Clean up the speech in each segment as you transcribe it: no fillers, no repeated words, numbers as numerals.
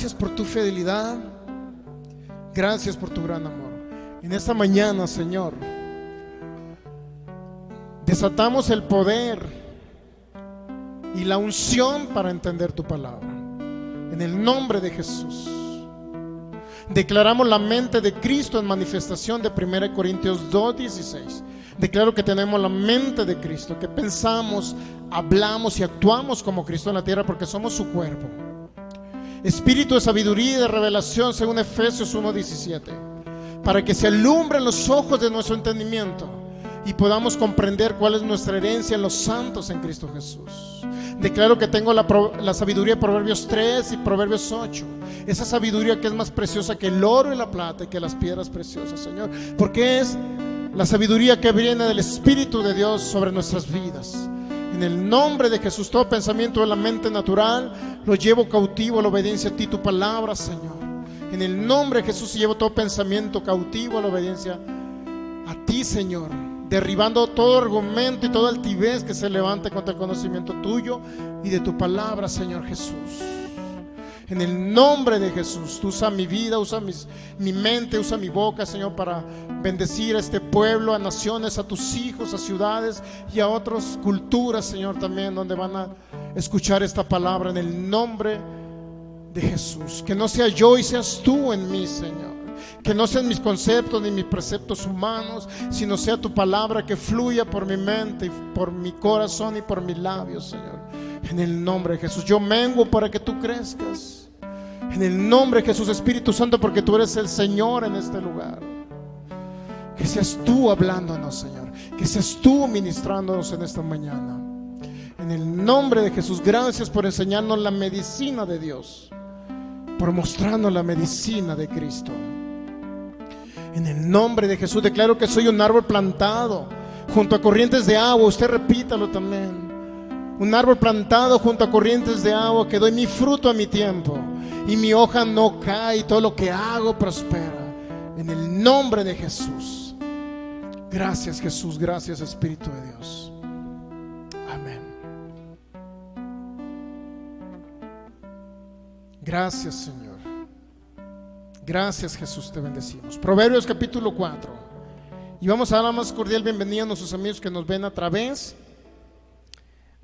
gracias por tu fidelidad, gracias por tu gran amor. En esta mañana, Señor, desatamos el poder y la unción para entender tu palabra. En el nombre de Jesús, declaramos la mente de Cristo en manifestación de 1 Corintios 2:16. Declaro que tenemos la mente de Cristo, que pensamos, hablamos y actuamos como Cristo en la tierra porque somos su cuerpo. Espíritu de sabiduría y de revelación según Efesios 1:17, para que se alumbren los ojos de nuestro entendimiento y podamos comprender cuál es nuestra herencia en los santos en Cristo Jesús. Declaro que tengo la sabiduría de Proverbios 3 y Proverbios 8. Esa sabiduría que es más preciosa que el oro y la plata y que las piedras preciosas, Señor, porque es la sabiduría que viene del Espíritu de Dios sobre nuestras vidas. En el nombre de Jesús, todo pensamiento de la mente natural lo llevo cautivo a la obediencia a ti, tu palabra, Señor. En el nombre de Jesús llevo todo pensamiento cautivo a la obediencia a ti, Señor, derribando todo argumento y toda altivez que se levante contra el conocimiento tuyo y de tu palabra, Señor Jesús. En el nombre de Jesús, tú usa mi vida, usa mi mente, usa mi boca, Señor, para bendecir a este pueblo, a naciones, a tus hijos, a ciudades y a otras culturas, Señor, también donde van a escuchar esta palabra. En el nombre de Jesús, que no sea yo y seas tú en mí, Señor. Que no sean mis conceptos ni mis preceptos humanos, sino sea tu palabra que fluya por mi mente y por mi corazón y por mis labios, Señor. En el nombre de Jesús, yo menguo para que tú crezcas. En el nombre de Jesús, Espíritu Santo, porque tú eres el Señor en este lugar. Que seas tú hablándonos, Señor. Que seas tú ministrándonos en esta mañana. En el nombre de Jesús, gracias por enseñarnos la medicina de Dios, por mostrarnos la medicina de Cristo. En el nombre de Jesús declaro que soy un árbol plantado junto a corrientes de agua. Usted repítalo también. Un árbol plantado junto a corrientes de agua, que doy mi fruto a mi tiempo y mi hoja no cae y todo lo que hago prospera. En el nombre de Jesús. Gracias, Jesús. Gracias, Espíritu de Dios. Amén. Gracias, Señor. Gracias, Jesús, te bendecimos. Proverbios capítulo 4. Y vamos a dar la más cordial bienvenida a nuestros amigos que nos ven a través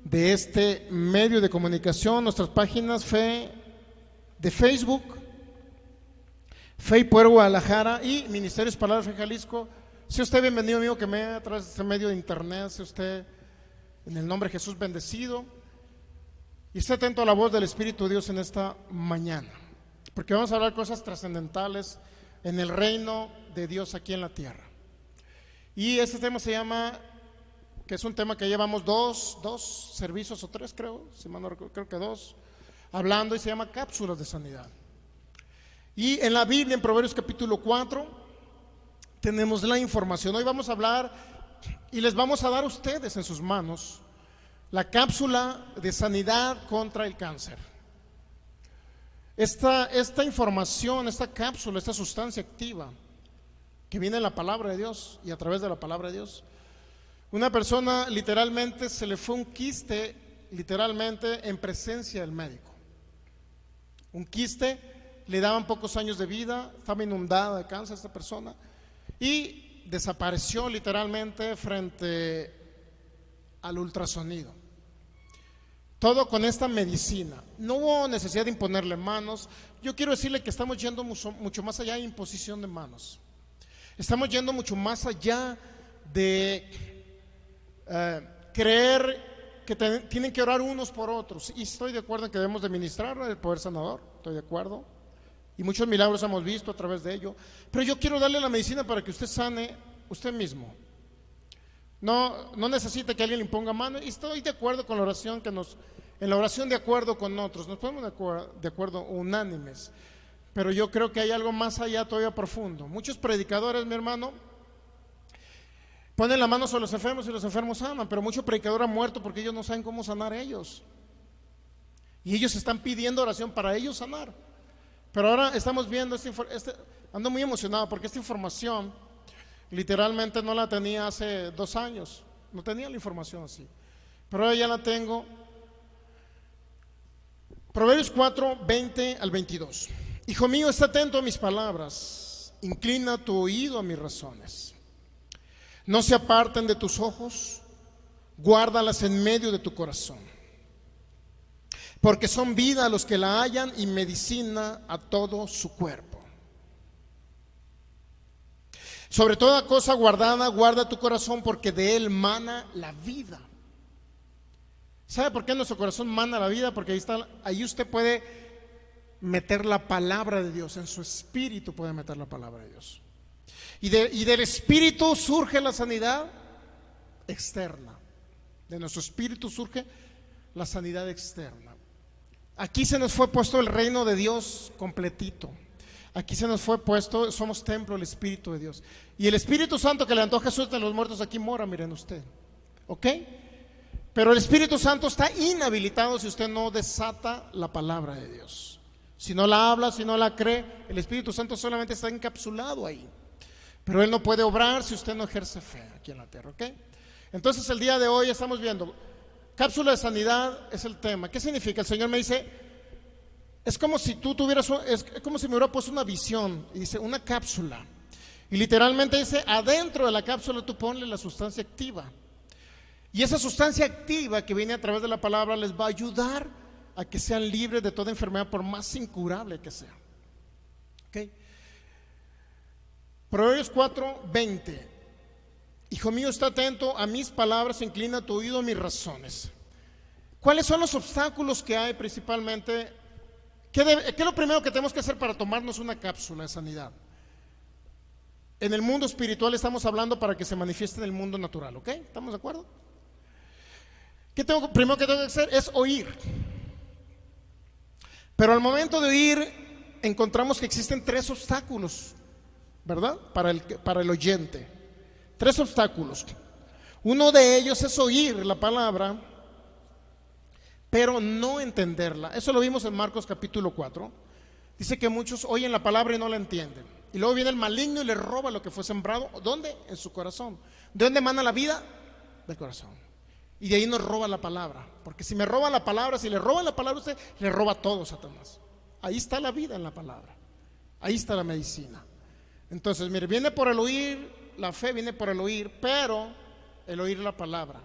de este medio de comunicación, nuestras páginas de Facebook, Fe Pueblo Guadalajara y Ministerios Palabras Fe Jalisco. Sea usted bienvenido, amigo, que me ve a través de este medio de internet. Sea usted, en el nombre de Jesús, bendecido. Y esté atento a la voz del Espíritu de Dios en esta mañana, porque vamos a hablar cosas trascendentales en el reino de Dios aquí en la tierra. Y este tema se llama, que es un tema que llevamos dos servicios o tres, creo, si mal no recuerdo, creo que dos, hablando, y se llama cápsulas de sanidad. Y en la Biblia, en Proverbios capítulo 4, tenemos la información. Hoy vamos a hablar y les vamos a dar a ustedes en sus manos la cápsula de sanidad contra el cáncer. Esta información, esta cápsula, esta sustancia activa que viene en la palabra de Dios y a través de la palabra de Dios. Una persona literalmente se le fue un quiste, literalmente en presencia del médico. Un quiste, le daban pocos años de vida, estaba inundada de cáncer esta persona y desapareció literalmente frente al ultrasonido. Todo con esta medicina. No hubo necesidad de imponerle manos. Yo quiero decirle que estamos yendo mucho más allá de imposición de manos. Estamos yendo mucho más allá de creer que tienen que orar unos por otros. Y estoy de acuerdo en que debemos de ministrar el poder sanador. Estoy de acuerdo. Y muchos milagros hemos visto a través de ello. Pero yo quiero darle la medicina para que usted sane usted mismo. No necesita que alguien le imponga mano. Y estoy de acuerdo con la oración en la oración de acuerdo con otros. Nos ponemos de acuerdo unánimes. Pero yo creo que hay algo más allá todavía profundo. Muchos predicadores, mi hermano, ponen la mano sobre los enfermos y los enfermos sanan. Pero muchos predicadores han muerto porque ellos no saben cómo sanar ellos. Y ellos están pidiendo oración para ellos sanar. Pero ahora estamos viendo ando muy emocionado porque esta información literalmente no la tenía hace 2 años, no tenía la información así, pero ahora ya la tengo. Proverbios 4, 20 al 22. Hijo mío, está atento a mis palabras, inclina tu oído a mis razones. No se aparten de tus ojos, guárdalas en medio de tu corazón, porque son vida a los que la hallan y medicina a todo su cuerpo. Sobre toda cosa guardada, guarda tu corazón, porque de él mana la vida. ¿Sabe por qué nuestro corazón mana la vida? Porque ahí usted puede meter la palabra de Dios, en su espíritu puede meter la palabra de Dios. Y del espíritu surge la sanidad externa. De nuestro espíritu surge la sanidad externa. Aquí se nos fue puesto el reino de Dios completito. Aquí se nos fue puesto, somos templo del Espíritu de Dios. Y el Espíritu Santo que levantó a Jesús de los muertos aquí mora, miren usted. ¿Ok? Pero el Espíritu Santo está inhabilitado si usted no desata la palabra de Dios. Si no la habla, si no la cree, el Espíritu Santo solamente está encapsulado ahí. Pero Él no puede obrar si usted no ejerce fe aquí en la tierra. ¿Ok? Entonces el día de hoy estamos viendo, cápsula de sanidad es el tema. ¿Qué significa? El Señor me dice, es como si tú tuvieras, es como si me hubiera puesto una visión, y dice, una cápsula. Y literalmente dice, adentro de la cápsula tú ponle la sustancia activa. Y esa sustancia activa que viene a través de la palabra les va a ayudar a que sean libres de toda enfermedad, por más incurable que sea. ¿Ok? Proverbios 4, 20. Hijo mío, está atento a mis palabras, inclina tu oído a mis razones. ¿Cuáles son los obstáculos que hay principalmente? ¿Qué es lo primero que tenemos que hacer para tomarnos una cápsula de sanidad? En el mundo espiritual estamos hablando para que se manifieste en el mundo natural, ¿ok? ¿Estamos de acuerdo? Primero que tengo que hacer es oír. Pero al momento de oír encontramos que existen 3 obstáculos, ¿verdad? Para el oyente. 3 obstáculos. Uno de ellos es oír la palabra, pero no entenderla. Eso lo vimos en Marcos capítulo 4. Dice que muchos oyen la palabra y no la entienden. Y luego viene el maligno y le roba lo que fue sembrado. ¿Dónde? En su corazón. ¿De dónde emana la vida? Del corazón. Y de ahí nos roba la palabra. Porque si me roba la palabra, si le roba la palabra a usted, le roba todo Satanás. Ahí está la vida en la palabra. Ahí está la medicina. Entonces, mire, viene por el oír, la fe viene por el oír, pero el oír la palabra,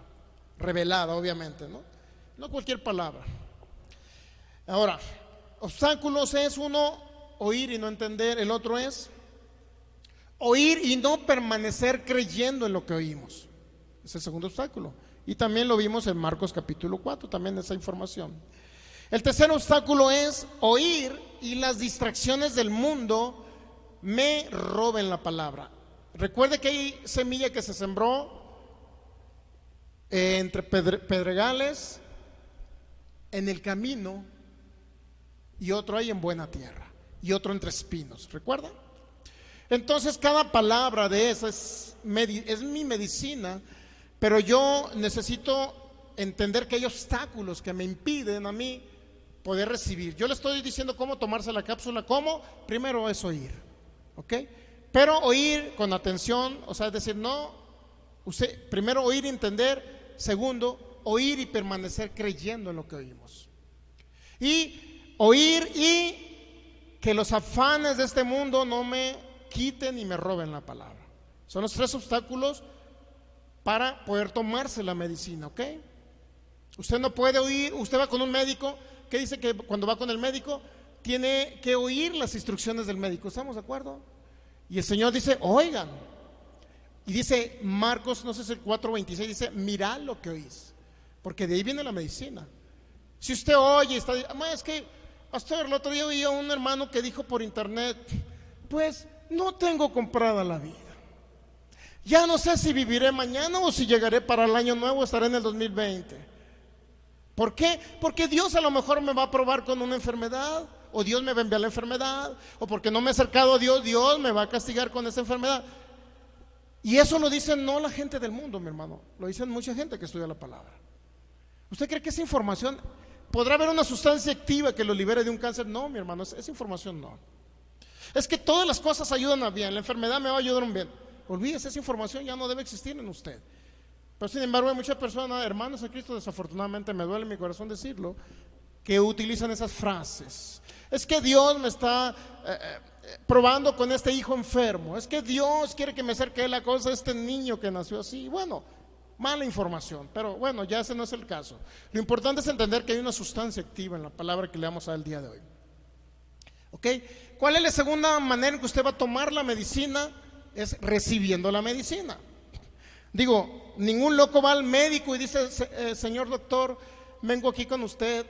revelada obviamente, ¿no? No cualquier palabra. Ahora, obstáculos es uno, oír y no entender. El otro es oír y no permanecer creyendo en lo que oímos. Es el segundo obstáculo. Y también lo vimos en Marcos capítulo 4, también esa información. El tercer obstáculo es oír y las distracciones del mundo me roben la palabra. Recuerde que hay semilla que se sembró entre pedregales, en el camino, y otro hay en buena tierra, y otro entre espinos. ¿Recuerda? Entonces cada palabra de esa es mi medicina, pero yo necesito entender que hay obstáculos que me impiden a mí poder recibir. Yo le estoy diciendo cómo tomarse la cápsula. ¿Cómo? Primero es oír, ¿ok? Pero oír con atención, o sea, es decir, no, usted primero oír y entender, segundo, oír y permanecer creyendo en lo que oímos. Y oír y que los afanes de este mundo no me quiten y me roben la palabra. Son los 3 obstáculos para poder tomarse la medicina, ¿ok? Usted no puede oír, usted va con un médico, que dice que cuando va con el médico tiene que oír las instrucciones del médico, ¿estamos de acuerdo? Y el Señor dice, oigan. Y dice Marcos, no sé si el 4:26, dice, mirad lo que oís, porque de ahí viene la medicina. Si usted oye, está, es que, pastor, el otro día oí a un hermano que dijo por internet, pues no tengo comprada la vida. Ya no sé si viviré mañana o si llegaré para el año nuevo, estaré en el 2020. ¿Por qué? Porque Dios a lo mejor me va a probar con una enfermedad, o Dios me va a enviar la enfermedad, o porque no me he acercado a Dios, Dios me va a castigar con esa enfermedad. Y eso lo dicen no la gente del mundo, mi hermano, lo dicen mucha gente que estudia la palabra. ¿Usted cree que esa información, podrá haber una sustancia activa que lo libere de un cáncer? No, mi hermano, esa información no. Es que todas las cosas ayudan a bien, la enfermedad me va a ayudar a un bien. Olvídese, esa información ya no debe existir en usted. Pero sin embargo hay muchas personas, hermanos en Cristo, desafortunadamente me duele en mi corazón decirlo, que utilizan esas frases. Es que Dios me está probando con este hijo enfermo. Es que Dios quiere que me acerque a la cosa de este niño que nació así. Bueno, mala información, pero bueno, ya ese no es el caso. Lo importante es entender que hay una sustancia activa en la palabra que le vamos a dar el día de hoy. ¿Ok? ¿Cuál es la segunda manera en que usted va a tomar la medicina? Es recibiendo la medicina. Digo, ningún loco va al médico y dice, señor doctor, vengo aquí con usted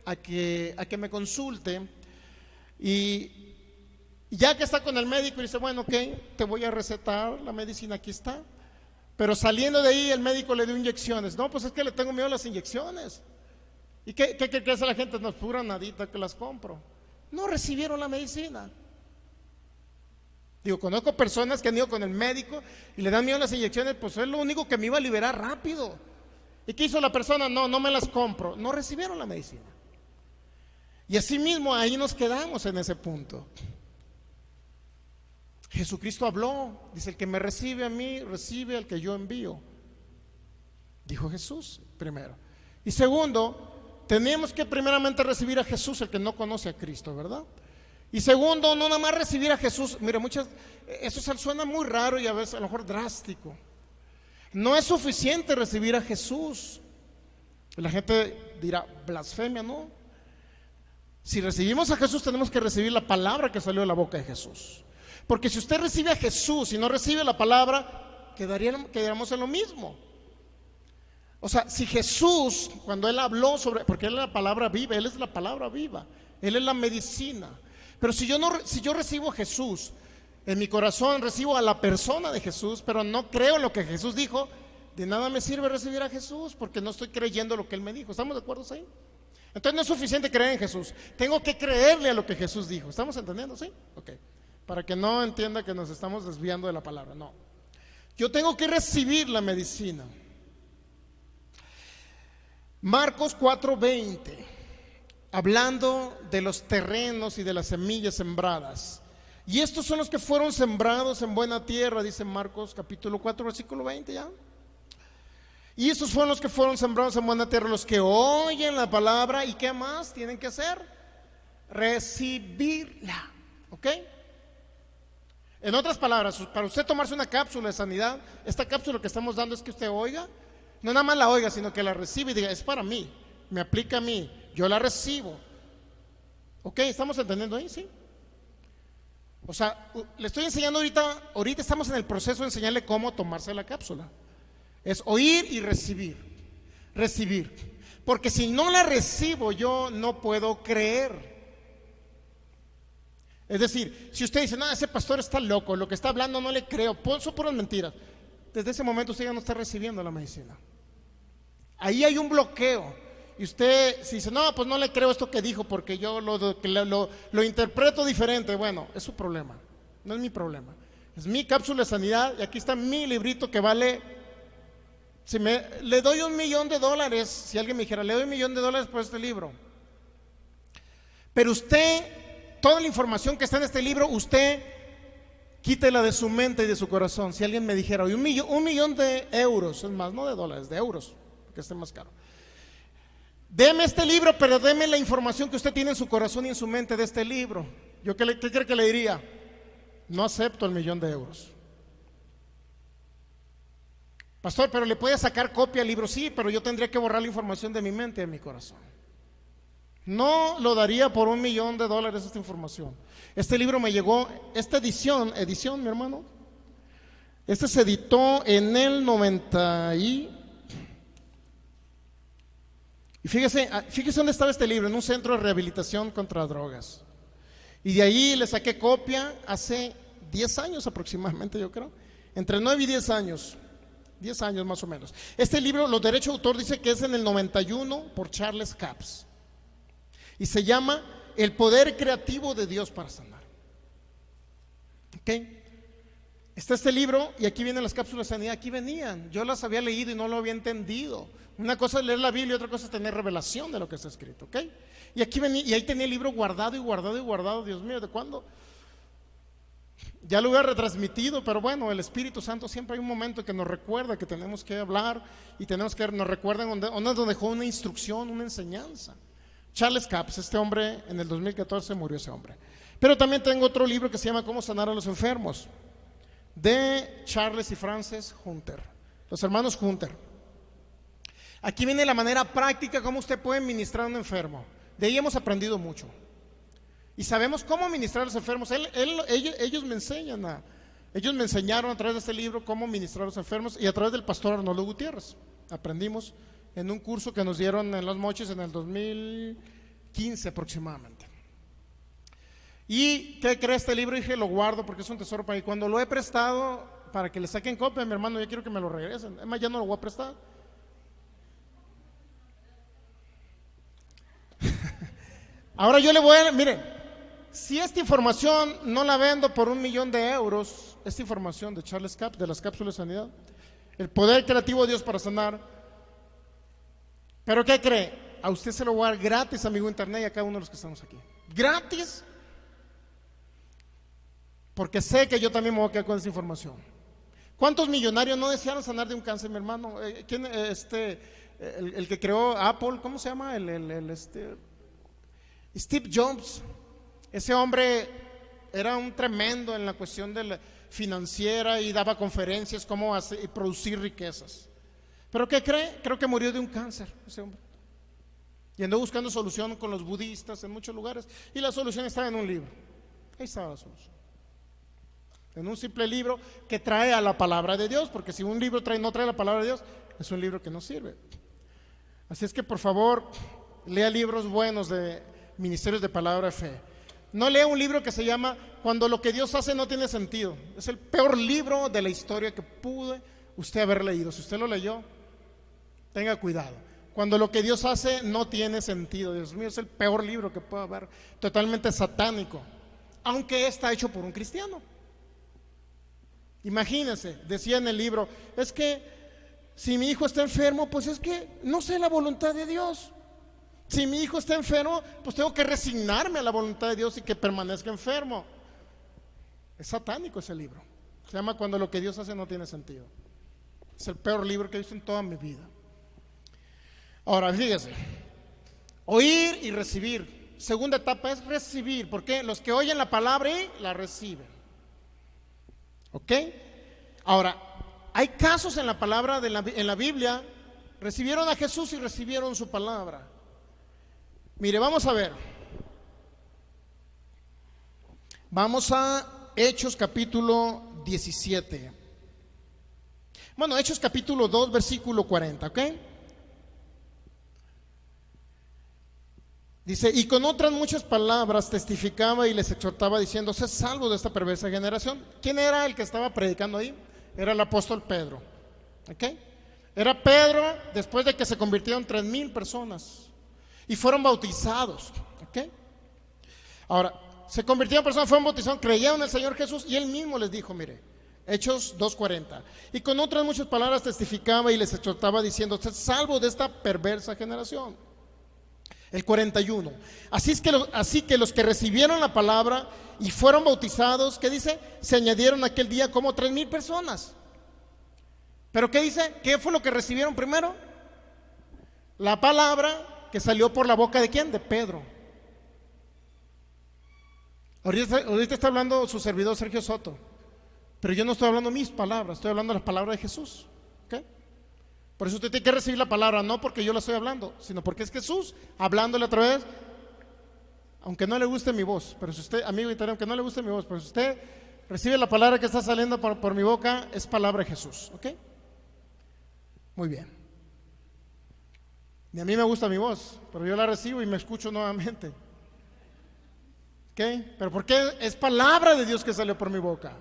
a que me consulte, y ya que está con el médico y dice, bueno, ok, te voy a recetar la medicina, aquí está. Pero saliendo de ahí el médico le dio inyecciones. No, pues es que le tengo miedo a las inyecciones. ¿Y qué hace la gente? No, pura nadita que las compro. No recibieron la medicina. Digo, conozco personas que han ido con el médico y le dan miedo a las inyecciones, pues es lo único que me iba a liberar rápido. ¿Y qué hizo la persona? No me las compro. No recibieron la medicina. Y así mismo ahí nos quedamos en ese punto. Jesucristo habló, dice, el que me recibe a mí, recibe al que yo envío. Dijo Jesús primero. Y segundo, tenemos que primeramente recibir a Jesús, el que no conoce a Cristo, ¿verdad? Y segundo, no nada más recibir a Jesús. Mire, eso suena muy raro y a veces a lo mejor drástico. No es suficiente recibir a Jesús. La gente dirá, blasfemia, ¿no? Si recibimos a Jesús, tenemos que recibir la palabra que salió de la boca de Jesús. Porque si usted recibe a Jesús y no recibe la palabra, quedaríamos en lo mismo. O sea, si Jesús, cuando Él habló porque Él es la palabra viva, Él es la palabra viva, Él es la medicina. Pero si yo recibo a Jesús en mi corazón, recibo a la persona de Jesús, pero no creo en lo que Jesús dijo, de nada me sirve recibir a Jesús, porque no estoy creyendo lo que Él me dijo. ¿Estamos de acuerdo ahí? Entonces no es suficiente creer en Jesús, tengo que creerle a lo que Jesús dijo. ¿Estamos entendiendo? ¿Sí? Ok. Para que no entienda que nos estamos desviando de la palabra. No, yo tengo que recibir la medicina. Marcos 4:20, hablando de los terrenos y de las semillas sembradas. Y estos son los que fueron sembrados en buena tierra, dice Marcos capítulo 4 versículo 20 ya. Y estos fueron los que fueron sembrados en buena tierra, los que oyen la palabra. ¿Y qué más tienen que hacer? Recibirla. ¿Ok? En otras palabras, para usted tomarse una cápsula de sanidad, esta cápsula que estamos dando es que usted oiga, no nada más la oiga, sino que la reciba y diga, es para mí, me aplica a mí, yo la recibo. ¿Ok? ¿Estamos entendiendo ahí? ¿Sí? O sea, le estoy enseñando ahorita estamos en el proceso de enseñarle cómo tomarse la cápsula. Es oír y recibir. Porque si no la recibo, yo no puedo creer. Es decir, si usted dice, no, ese pastor está loco, lo que está hablando no le creo, son puras mentiras. Desde ese momento usted ya no está recibiendo la medicina. Ahí hay un bloqueo. Y usted, si dice, no, pues no le creo esto que dijo, porque yo lo interpreto diferente. Bueno, es su problema, no es mi problema. Es mi cápsula de sanidad y aquí está mi librito que vale, le doy $1,000,000, si alguien me dijera, le doy $1,000,000 por este libro. Pero usted, toda la información que está en este libro, usted quítela de su mente y de su corazón. Si alguien me dijera, un millón de euros, es más, no de dólares, de euros, que esté más caro. Deme este libro, pero deme la información que usted tiene en su corazón y en su mente de este libro. ¿Yo qué cree que le diría? No acepto el $1,000,000. Pastor, pero le puede sacar copia al libro. Sí, pero yo tendría que borrar la información de mi mente y de mi corazón. No lo daría por $1,000,000 esta información. Este libro me llegó, esta edición, mi hermano. Este se editó en el 90 y fíjese dónde estaba este libro, en un centro de rehabilitación contra drogas. Y de ahí le saqué copia hace 10 años aproximadamente, yo creo. Entre 9 y 10 años. 10 años más o menos. Este libro, los derechos de autor dice que es en el 91 por Charles Capps. Y se llama El poder creativo de Dios para sanar. ¿Ok? Está este libro y aquí vienen las cápsulas de sanidad. Aquí venían, yo las había leído y no lo había entendido. Una cosa es leer la Biblia y otra cosa es tener revelación de lo que está escrito. ¿Ok? Y aquí venía, y ahí tenía el libro guardado y guardado y guardado. Dios mío, ¿de cuándo? Ya lo hubiera retransmitido, pero bueno, el Espíritu Santo siempre hay un momento que nos recuerda que tenemos que hablar y nos recuerda donde nos dejó una instrucción, una enseñanza. Charles Capps, este hombre, en el 2014 murió ese hombre. Pero también tengo otro libro que se llama Cómo sanar a los enfermos, de Charles y Frances Hunter, los hermanos Hunter. Aquí viene la manera práctica cómo usted puede ministrar a un enfermo. De ahí hemos aprendido mucho. Y sabemos cómo ministrar a los enfermos. Ellos me enseñaron a través de este libro cómo ministrar a los enfermos, y a través del pastor Arnoldo Gutiérrez. Aprendimos en un curso que nos dieron en Los Mochis en el 2015 aproximadamente. ¿Y qué cree este libro? Dije, lo guardo porque es un tesoro para mí. Cuando lo he prestado para que le saquen copia, mi hermano, yo quiero que me lo regresen. Además, ya no lo voy a prestar. Ahora yo le voy a... Mire, si esta información no la vendo por €1,000,000, esta información de Charles Capps, de las cápsulas de sanidad, el poder creativo de Dios para sanar. ¿Pero qué cree? A usted se lo voy a dar gratis, amigo internet, y a cada uno de los que estamos aquí. Gratis. Porque sé que yo también me voy a quedar con esa información. ¿Cuántos millonarios no desearon sanar de un cáncer, mi hermano? ¿Quién, el que creó Apple, ¿cómo se llama? Steve Jobs. Ese hombre era un tremendo en la cuestión de la financiera y daba conferencias cómo hacer y producir riquezas. ¿Pero qué cree? Creo que murió de un cáncer ese hombre. Y andó buscando solución con los budistas en muchos lugares. Y la solución estaba en un libro. Ahí estaba la solución. En un simple libro que trae a la palabra de Dios, porque si un libro no trae la palabra de Dios, es un libro que no sirve. Así es que por favor, lea libros buenos de ministerios de palabra de fe. No lea un libro que se llama Cuando lo que Dios hace no tiene sentido. Es el peor libro de la historia que pude usted haber leído. Si usted lo leyó, tenga cuidado. Cuando lo que Dios hace no tiene sentido. Dios mío, es el peor libro que puede haber. Totalmente satánico, aunque está hecho por un cristiano. Imagínense, decía en el libro, es que si mi hijo está enfermo, pues es que no sé la voluntad de Dios. Si mi hijo está enfermo, pues tengo que resignarme a la voluntad de Dios y que permanezca enfermo. Es satánico ese libro. Se llama Cuando lo que Dios hace no tiene sentido. Es el peor libro que he visto en toda mi vida. Ahora, fíjese, oír y recibir. Segunda etapa es recibir. ¿Por qué? Los que oyen la palabra y la reciben. ¿Ok? Ahora, hay casos en la palabra en la Biblia, recibieron a Jesús y recibieron su palabra. Mire, vamos a ver. Vamos a Hechos capítulo 17. Bueno, Hechos capítulo 2, versículo 40, ¿ok? Dice, y con otras muchas palabras testificaba y les exhortaba diciendo, sed salvos de esta perversa generación. ¿Quién era el que estaba predicando ahí? Era el apóstol Pedro. ¿Ok? Era Pedro después de que se convirtieron 3,000 personas y fueron bautizados. ¿Ok? Ahora, se convirtieron personas, fueron bautizados, creyeron en el Señor Jesús y él mismo les dijo, mire, Hechos 2:40. Y con otras muchas palabras testificaba y les exhortaba diciendo, sed salvos de esta perversa generación. El 41. Así que los que recibieron la palabra y fueron bautizados, ¿qué dice? Se añadieron aquel día como 3,000 personas. ¿Pero qué dice? ¿Qué fue lo que recibieron primero? La palabra que salió por la boca de ¿quién? De Pedro. Ahorita está hablando su servidor Sergio Soto, pero yo no estoy hablando mis palabras, estoy hablando las palabras de Jesús. ¿Ok? Por eso usted tiene que recibir la palabra, no porque yo la estoy hablando, sino porque es Jesús hablándole a través, aunque no le guste mi voz, pero si usted, amigo internet, aunque no le guste mi voz, pero si usted recibe la palabra que está saliendo por mi boca, es palabra de Jesús, ¿ok? Muy bien. Ni a mí me gusta mi voz, pero yo la recibo y me escucho nuevamente. ¿Ok? Pero ¿por qué? Es palabra de Dios que salió por mi boca.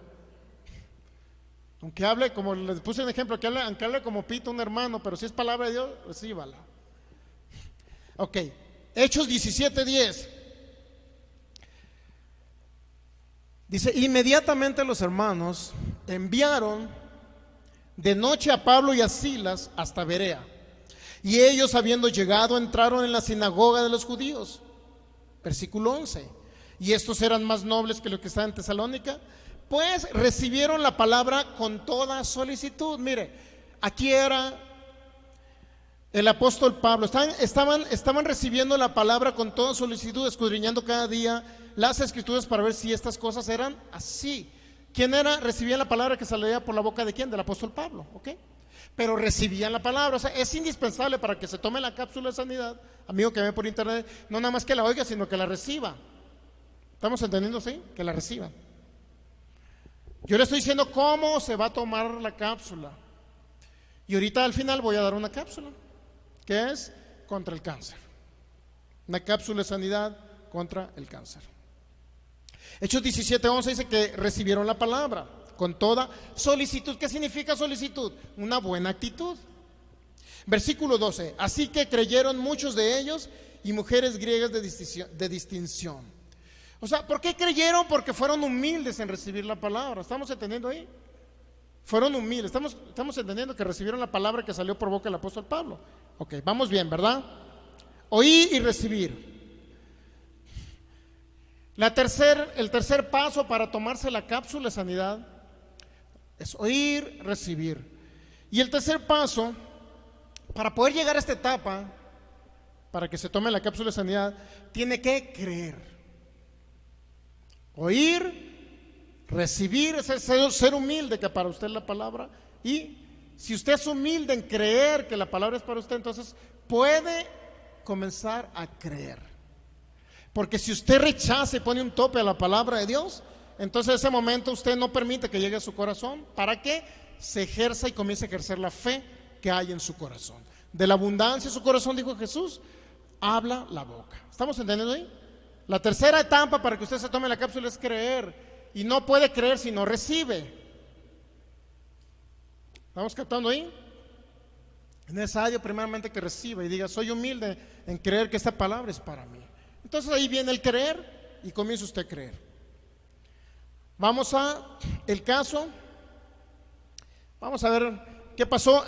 Aunque hable, como les puse un ejemplo, aunque hable como pito un hermano, pero si es palabra de Dios, recíbala. Ok, Hechos 17:10. Dice, inmediatamente los hermanos enviaron de noche a Pablo y a Silas hasta Berea. Y ellos, habiendo llegado, entraron en la sinagoga de los judíos. Versículo 11. Y estos eran más nobles que los que estaban en Tesalónica, pues recibieron la palabra con toda solicitud. Mire, aquí era El apóstol Pablo, estaban recibiendo la palabra con toda solicitud, escudriñando cada día las escrituras para ver si estas cosas eran así. ¿Quién era? Recibía la palabra que salía por la boca de quién, del apóstol Pablo, ¿ok? Pero recibían la palabra, o sea, es indispensable para que se tome la cápsula de sanidad, amigo que ve por internet, no nada más que la oiga, sino que la reciba. ¿Estamos entendiendo, sí? Que la reciba. Yo le estoy diciendo cómo se va a tomar la cápsula. Y ahorita al final voy a dar una cápsula, que es contra el cáncer. Una cápsula de sanidad contra el cáncer. Hechos 17:11 dice que recibieron la palabra con toda solicitud. ¿Qué significa solicitud? Una buena actitud. Versículo 12. Así que creyeron muchos de ellos y mujeres griegas de distinción. O sea, ¿por qué creyeron? Porque fueron humildes en recibir la palabra. ¿Estamos entendiendo ahí? Fueron humildes. Estamos entendiendo que recibieron la palabra que salió por boca del apóstol Pablo. Ok, vamos bien, ¿verdad? Oír y recibir. El tercer paso para tomarse la cápsula de sanidad es oír, recibir. Y el tercer paso, para poder llegar a esta etapa, para que se tome la cápsula de sanidad, tiene que creer. Oír, recibir, es ser humilde, que para usted es la palabra. Y si usted es humilde en creer que la palabra es para usted, entonces puede comenzar a creer. Porque si usted rechaza y pone un tope a la palabra de Dios, entonces en ese momento usted no permite que llegue a su corazón para que se ejerza y comience a ejercer la fe que hay en su corazón. De la abundancia de su corazón, dijo Jesús, habla la boca. ¿Estamos entendiendo ahí? La tercera etapa para que usted se tome la cápsula es creer. Y no puede creer si no recibe. ¿Estamos captando ahí? Es necesario primeramente que reciba y diga, soy humilde en creer que esta palabra es para mí. Entonces ahí viene el creer y comienza usted a creer. Vamos a el caso. Vamos a ver qué pasó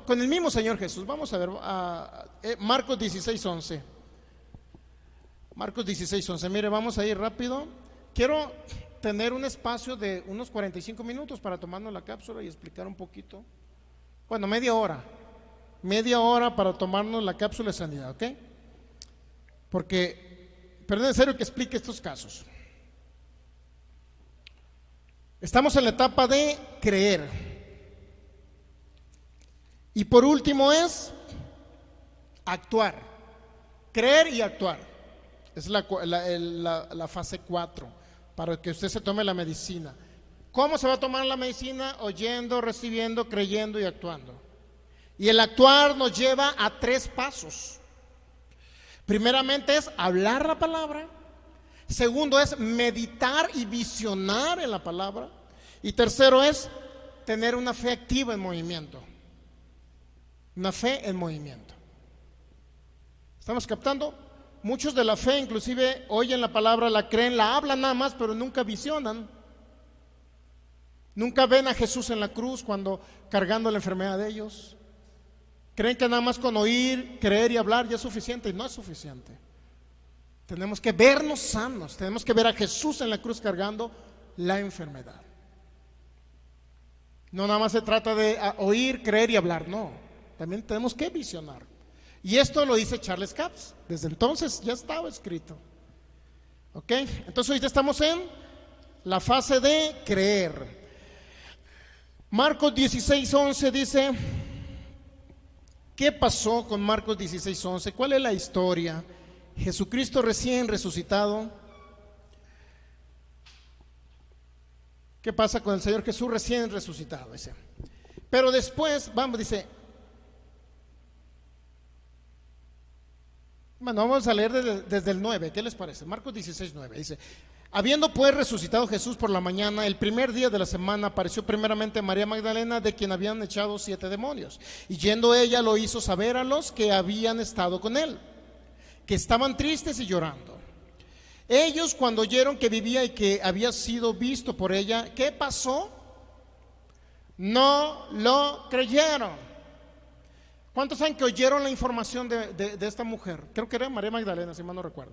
con el mismo Señor Jesús. Vamos a ver Marcos 16:11. Marcos 16:11. Mire, vamos a ir rápido. Quiero tener un espacio de unos 45 minutos para tomarnos la cápsula y explicar un poquito. Bueno, media hora para tomarnos la cápsula de sanidad, ¿ok? Porque pero es necesario que explique estos casos. Estamos en la etapa de creer. Y por último es actuar. Creer y actuar. Es la fase 4 para que usted se tome la medicina. ¿Cómo se va a tomar la medicina? Oyendo, recibiendo, creyendo y actuando. Y el actuar nos lleva a 3 pasos. Primeramente es hablar la palabra. Segundo es meditar y visionar en la palabra. Y tercero es tener una fe activa en movimiento. Una fe en movimiento. ¿Estamos captando? Muchos de la fe inclusive oyen la palabra, la creen, la hablan nada más, pero nunca visionan. Nunca ven a Jesús en la cruz cuando cargando la enfermedad de ellos. Creen que nada más con oír, creer y hablar ya es suficiente, y no es suficiente. Tenemos que vernos sanos, tenemos que ver a Jesús en la cruz cargando la enfermedad. No nada más se trata de oír, creer y hablar, no. También tenemos que visionar. Y esto lo dice Charles Capps. Desde entonces ya estaba escrito. ¿Ok? Entonces ahorita estamos en la fase de creer. Marcos 16:11 dice... ¿Qué pasó con Marcos 16:11? ¿Cuál es la historia? Jesucristo recién resucitado. ¿Qué pasa con el Señor Jesús recién resucitado? Dice. Pero después, dice. Bueno, vamos a leer desde el 9. ¿Qué les parece? Marcos 16:9 dice. Habiendo pues resucitado Jesús por la mañana, el primer día de la semana, apareció primeramente María Magdalena, de quien habían echado 7 demonios. Y yendo ella lo hizo saber a los que habían estado con él, que estaban tristes y llorando. Ellos, cuando oyeron que vivía y que había sido visto por ella, ¿qué pasó? No lo creyeron. ¿Cuántos saben que oyeron la información de esta mujer? Creo que era María Magdalena, si mal no recuerdo.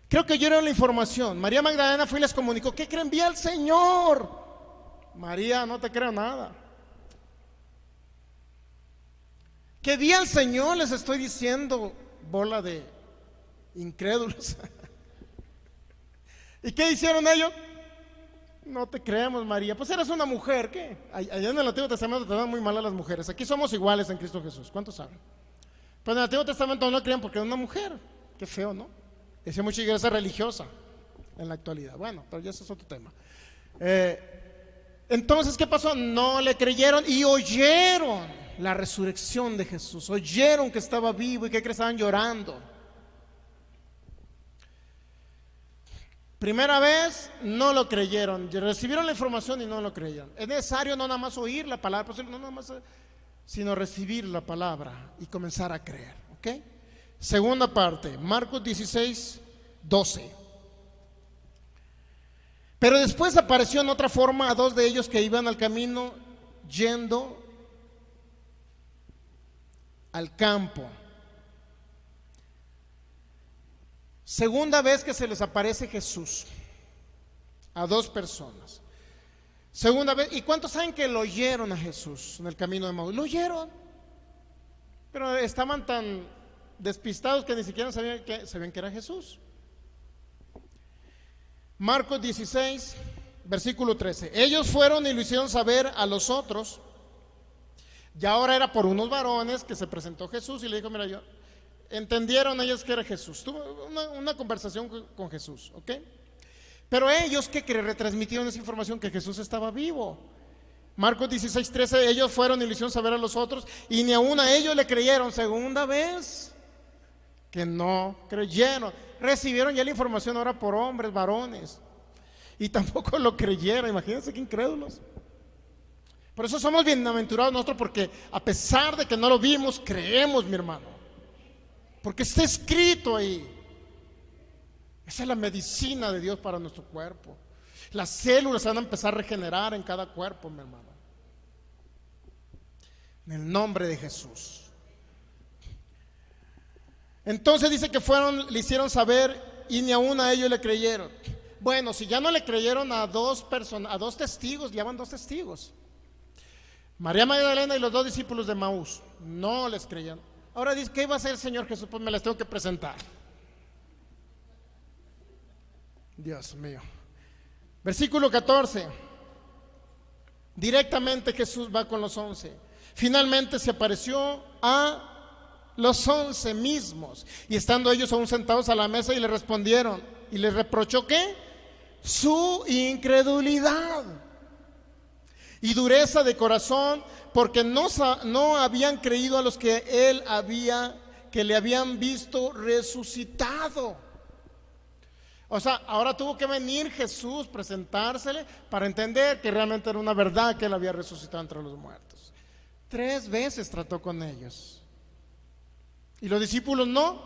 Creo que oyeron la información. María Magdalena fue y les comunicó: ¿qué creen? Vi al Señor. María, no te creo nada. ¿Qué vi al Señor? Les estoy diciendo, bola de incrédulos. ¿Y qué hicieron ellos? No te creemos, María. Pues eres una mujer. ¿Qué? Allá en el Antiguo Testamento te dan muy mal a las mujeres. Aquí somos iguales en Cristo Jesús. ¿Cuántos saben? Pero en el Antiguo Testamento no creían porque era una mujer. Qué feo, ¿no? Esa mucha iglesia religiosa en la actualidad. Bueno, pero ya ese es otro tema. Entonces, ¿qué pasó? No le creyeron y oyeron la resurrección de Jesús. Oyeron que estaba vivo y que estaban llorando. Primera vez no lo creyeron, recibieron la información y no lo creyeron. Es necesario no nada más oír la palabra, no nada más, sino recibir la palabra y comenzar a creer. ¿Ok? Segunda parte, Marcos 16, 12. Pero después apareció en otra forma a dos de ellos que iban al camino yendo al campo. Segunda vez que se les aparece Jesús a dos personas. Segunda vez. ¿Y cuántos saben que lo oyeron a Jesús en el camino de Maús? Lo oyeron, pero estaban tan despistados que ni siquiera sabían que era Jesús. Marcos 16, versículo 13. Ellos fueron y lo hicieron saber a los otros. Y ahora era por unos varones que se presentó Jesús y le dijo, mira, yo... Entendieron ellos que era Jesús. Tuvo una conversación con Jesús, ¿ok? Pero ellos que retransmitieron esa información que Jesús estaba vivo. Marcos 16, 13. Ellos fueron y lo hicieron saber a los otros y ni aún a ellos le creyeron. Segunda vez que no creyeron. Recibieron ya la información ahora por hombres, varones, y tampoco lo creyeron. Imagínense qué incrédulos. Por eso somos bienaventurados nosotros, porque a pesar de que no lo vimos, creemos, mi hermano. Porque está escrito ahí. Esa es la medicina de Dios para nuestro cuerpo. Las células se van a empezar a regenerar en cada cuerpo, mi hermano. En el nombre de Jesús. Entonces dice que fueron, le hicieron saber y ni aún a ellos le creyeron. Bueno, si ya no le creyeron a dos personas, a dos testigos, ya van dos testigos. María Magdalena y los dos discípulos de Maús. No les creyeron. Ahora dice, ¿qué iba a hacer el Señor Jesús? Pues me las tengo que presentar. Dios mío. Versículo 14. Directamente Jesús va con los 11. Finalmente se apareció a los 11 mismos. Y estando ellos aún sentados a la mesa y le respondieron. ¿Y les reprochó qué? Su incredulidad y dureza de corazón, porque no habían creído a los que le habían visto resucitado. O sea, ahora tuvo que venir Jesús, presentársele para entender que realmente era una verdad que él había resucitado entre los muertos. 3 veces trató con ellos y los discípulos no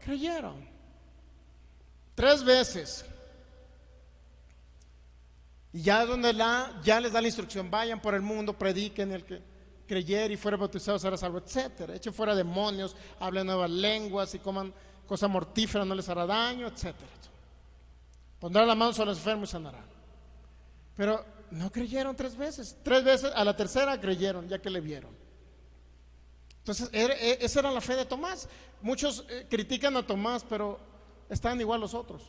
creyeron. 3 veces. Y ya ya les da la instrucción, vayan por el mundo, prediquen, el que creyere y fuera bautizado será salvo, etcétera. Echen fuera demonios, hablen nuevas lenguas y coman cosa mortífera, no les hará daño, etcétera. Pondrán la mano sobre los enfermos y sanarán. Pero no creyeron 3 veces. 3 veces, a la tercera creyeron, ya que le vieron. Entonces, esa era la fe de Tomás. Muchos critican a Tomás, pero están igual los otros.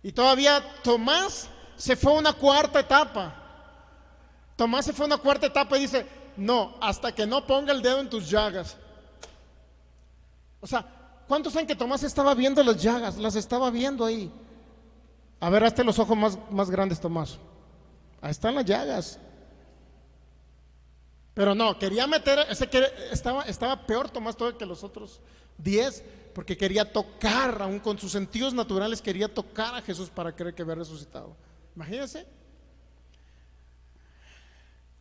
Y todavía Tomás se fue a una cuarta etapa. Tomás se fue a una cuarta etapa y dice, no, hasta que no ponga el dedo en tus llagas. O sea, ¿cuántos saben que Tomás estaba viendo las llagas? Las estaba viendo ahí. A ver, hazte los ojos más grandes, Tomás. Ahí están las llagas. Pero no, quería meter, estaba peor Tomás todavía que los otros 10, porque quería tocar, aún con sus sentidos naturales, quería tocar a Jesús para creer que había resucitado. Imagínense.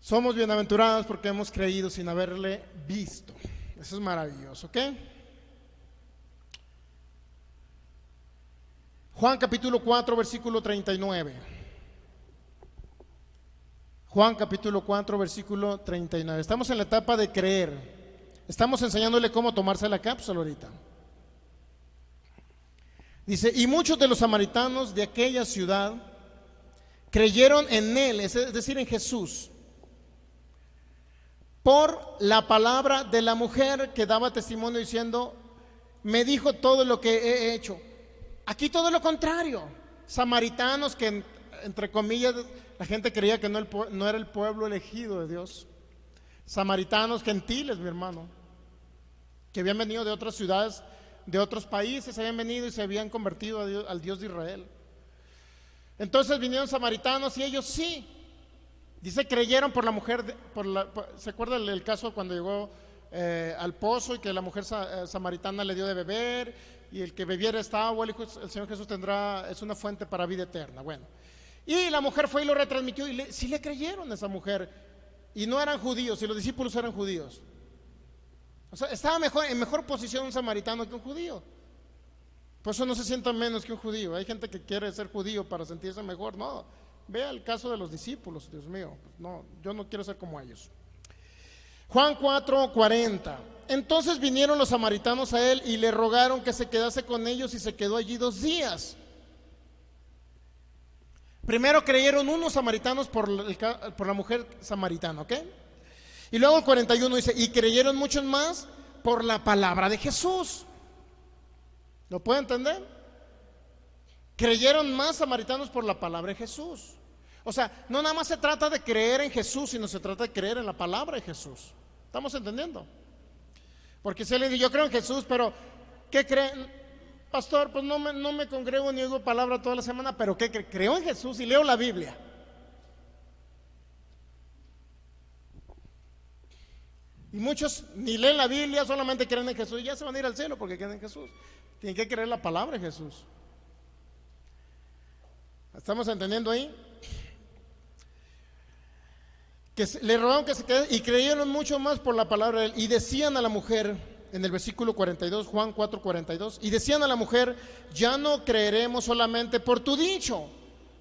Somos bienaventurados porque hemos creído sin haberle visto. Eso es maravilloso, ¿ok? Juan capítulo 4, versículo 39. Juan capítulo 4, versículo 39. Estamos en la etapa de creer. Estamos enseñándole cómo tomarse la cápsula ahorita. Dice, y muchos de los samaritanos de aquella ciudad creyeron en él, es decir, en Jesús, por la palabra de la mujer que daba testimonio diciendo, me dijo todo lo que he hecho. Aquí todo lo contrario. Samaritanos que, entre comillas, la gente creía que no era el pueblo elegido de Dios. Samaritanos gentiles, mi hermano, que habían venido de otras ciudades, de otros países, habían venido y se habían convertido a Dios, al Dios de Israel. Entonces vinieron samaritanos y ellos sí, dice, creyeron por la mujer, ¿se acuerda el caso cuando llegó al pozo y que la mujer samaritana le dio de beber y el que bebiera esta agua, el Señor Jesús es una fuente para vida eterna? Bueno, y la mujer fue y lo retransmitió y sí le creyeron a esa mujer, y no eran judíos y los discípulos eran judíos. O sea, estaba en mejor posición un samaritano que un judío. Por eso no se sientan menos que un judío. Hay gente que quiere ser judío para sentirse mejor. No, vea el caso de los discípulos, Dios mío. No, yo no quiero ser como ellos. Juan 4:40. Entonces vinieron los samaritanos a él y le rogaron que se quedase con ellos, y se quedó allí 2 días. Primero creyeron unos samaritanos por la mujer samaritana, ¿ok? Y luego el 41 dice, y creyeron muchos más por la palabra de Jesús. ¿Lo puede entender? Creyeron más samaritanos por la palabra de Jesús. O sea, no nada más se trata de creer en Jesús, sino se trata de creer en la palabra de Jesús. ¿Estamos entendiendo? Porque si alguien dice, yo creo en Jesús, pero ¿qué creen? Pastor, pues no me congrego ni oigo palabra toda la semana, pero ¿qué creo en Jesús y leo la Biblia? Y muchos ni leen la Biblia, solamente creen en Jesús y ya se van a ir al cielo porque creen en Jesús. Tienen que creer la palabra de Jesús. ¿Estamos entendiendo ahí? Que le rogaron que se quede, y creyeron mucho más por la palabra de él. Y decían a la mujer, en el versículo 42, Juan 4:42, y decían a la mujer, ya no creeremos solamente por tu dicho,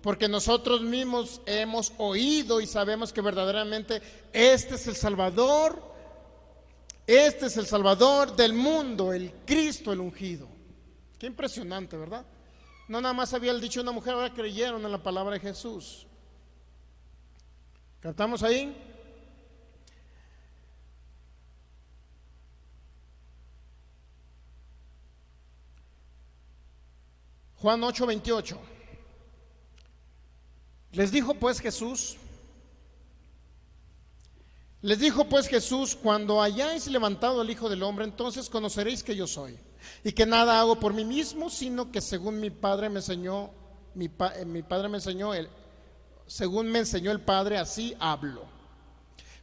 porque nosotros mismos hemos oído y sabemos que verdaderamente este es el Salvador del mundo, el Cristo, el ungido. Qué impresionante, ¿verdad? No nada más había el dicho de una mujer, ahora creyeron en la palabra de Jesús. ¿Captamos ahí? Juan 8:28. Les dijo pues Jesús, cuando hayáis levantado al Hijo del Hombre, entonces conoceréis que yo soy, y que nada hago por mí mismo, sino que según mi Padre me enseñó, según me enseñó el Padre, así hablo.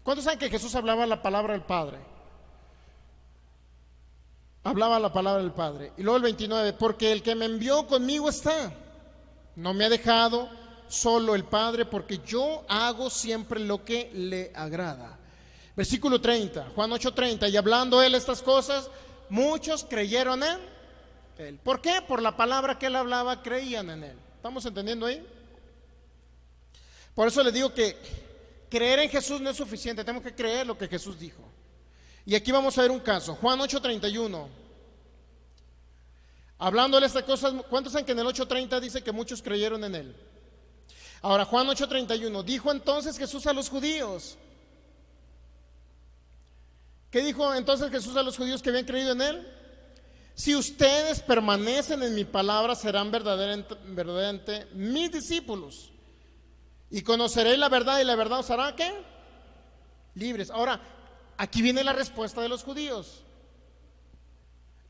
¿Cuántos saben que Jesús hablaba la palabra del Padre? Hablaba la palabra del Padre. Y luego el 29, porque el que me envió conmigo está, no me ha dejado solo el Padre, porque yo hago siempre lo que le agrada. Versículo 30, Juan 8:30, y hablando él estas cosas, muchos creyeron en él. ¿Por qué? Por la palabra que él hablaba, creían en él. ¿Estamos entendiendo ahí? Por eso les digo que creer en Jesús no es suficiente, tenemos que creer lo que Jesús dijo. Y aquí vamos a ver un caso, Juan 8:31. Hablándole estas cosas, ¿cuántos saben que en el 8:30 dice que muchos creyeron en él? Ahora, Juan 8:31, dijo entonces Jesús a los judíos. ¿Qué dijo entonces Jesús a los judíos que habían creído en él? Si ustedes permanecen en mi palabra, serán verdaderamente mis discípulos. Y conoceréis la verdad, y la verdad os hará ¿qué? Libres. Ahora, aquí viene la respuesta de los judíos.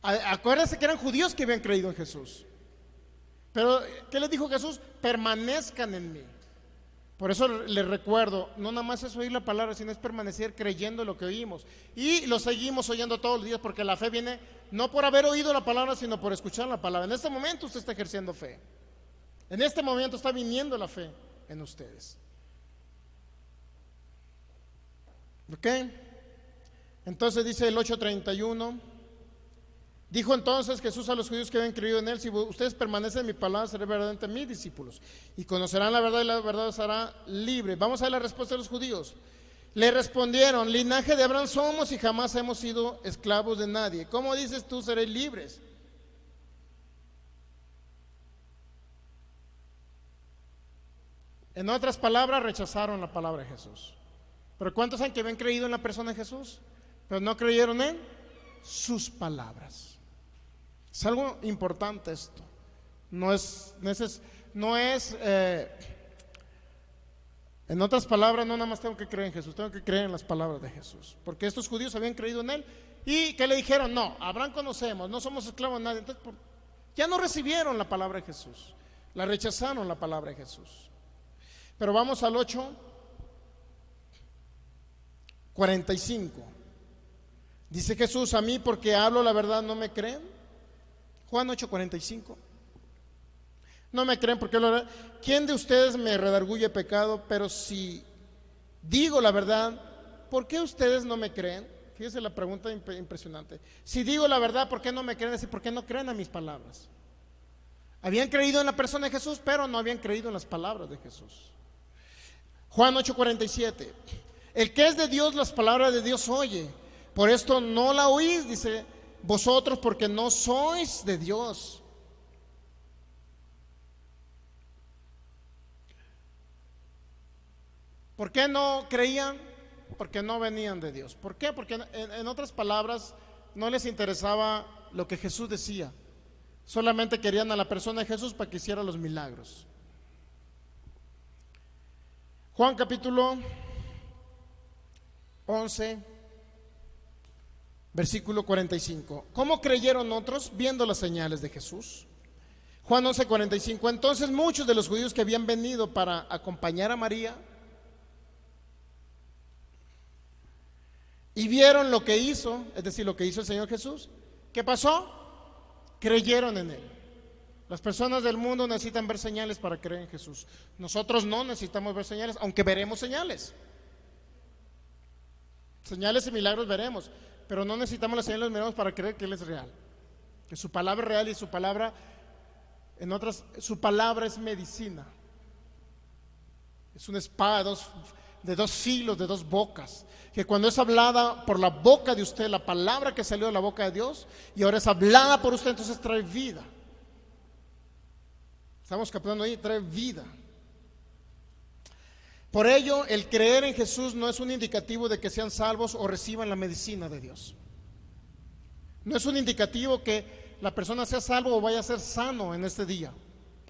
Acuérdense que eran judíos que habían creído en Jesús. Pero, ¿qué les dijo Jesús? Permanezcan en mí. Por eso les recuerdo, no nada más es oír la palabra, sino es permanecer creyendo lo que oímos. Y lo seguimos oyendo todos los días, porque la fe viene no por haber oído la palabra, sino por escuchar la palabra. En este momento usted está ejerciendo fe. En este momento está viniendo la fe en ustedes. ¿Ok? Entonces dice el 8:31. Dijo entonces Jesús a los judíos que habían creído en él, si ustedes permanecen en mi palabra, serán verdaderamente mis discípulos, y conocerán la verdad, y la verdad os hará libre. Vamos a ver la respuesta de los judíos. Le respondieron, linaje de Abraham somos y jamás hemos sido esclavos de nadie. ¿Cómo dices tú seréis libres? En otras palabras, rechazaron la palabra de Jesús. Pero ¿cuántos saben que habían creído en la persona de Jesús? Pero no creyeron en sus palabras. Es algo importante esto. No es en otras palabras, no nada más tengo que creer en Jesús, tengo que creer en las palabras de Jesús. Porque estos judíos habían creído en Él. ¿Y qué le dijeron? No, a Abraham conocemos, no somos esclavos de nadie. Entonces, ya no recibieron la palabra de Jesús. La rechazaron la palabra de Jesús. Pero vamos al 8:45. Dice Jesús: a mí porque hablo la verdad no me creen. Juan 8:45. No me creen porque lo... ¿Quién de ustedes me redarguye pecado? Pero si digo la verdad, ¿por qué ustedes no me creen? Fíjese la pregunta impresionante. Si digo la verdad, ¿por qué no me creen? Es decir, ¿por qué no creen a mis palabras? Habían creído en la persona de Jesús, pero no habían creído en las palabras de Jesús. Juan 8:47. El que es de Dios, las palabras de Dios oye. Por esto no la oís, dice, vosotros, porque no sois de Dios. ¿Por qué no creían? Porque no venían de Dios. ¿Por qué? Porque en otras palabras no les interesaba lo que Jesús decía. Solamente querían a la persona de Jesús para que hiciera los milagros. Juan capítulo 11, versículo 45. ¿Cómo creyeron otros? Viendo las señales de Jesús. Juan 11:45. Entonces muchos de los judíos que habían venido para acompañar a María y vieron lo que hizo, es decir, lo que hizo el Señor Jesús, ¿qué pasó? Creyeron en Él. Las personas del mundo necesitan ver señales para creer en Jesús. Nosotros no necesitamos ver señales, aunque veremos señales. Señales y milagros veremos, pero no necesitamos las señales y milagros para creer que Él es real. Que su palabra es real y su palabra, su palabra es medicina. Es una espada de dos filos, de dos bocas, que cuando es hablada por la boca de usted, la palabra que salió de la boca de Dios, y ahora es hablada por usted, entonces trae vida. Estamos captando ahí, trae vida. Por ello, el creer en Jesús no es un indicativo de que sean salvos o reciban la medicina de Dios. No es un indicativo que la persona sea salvo o vaya a ser sano en este día.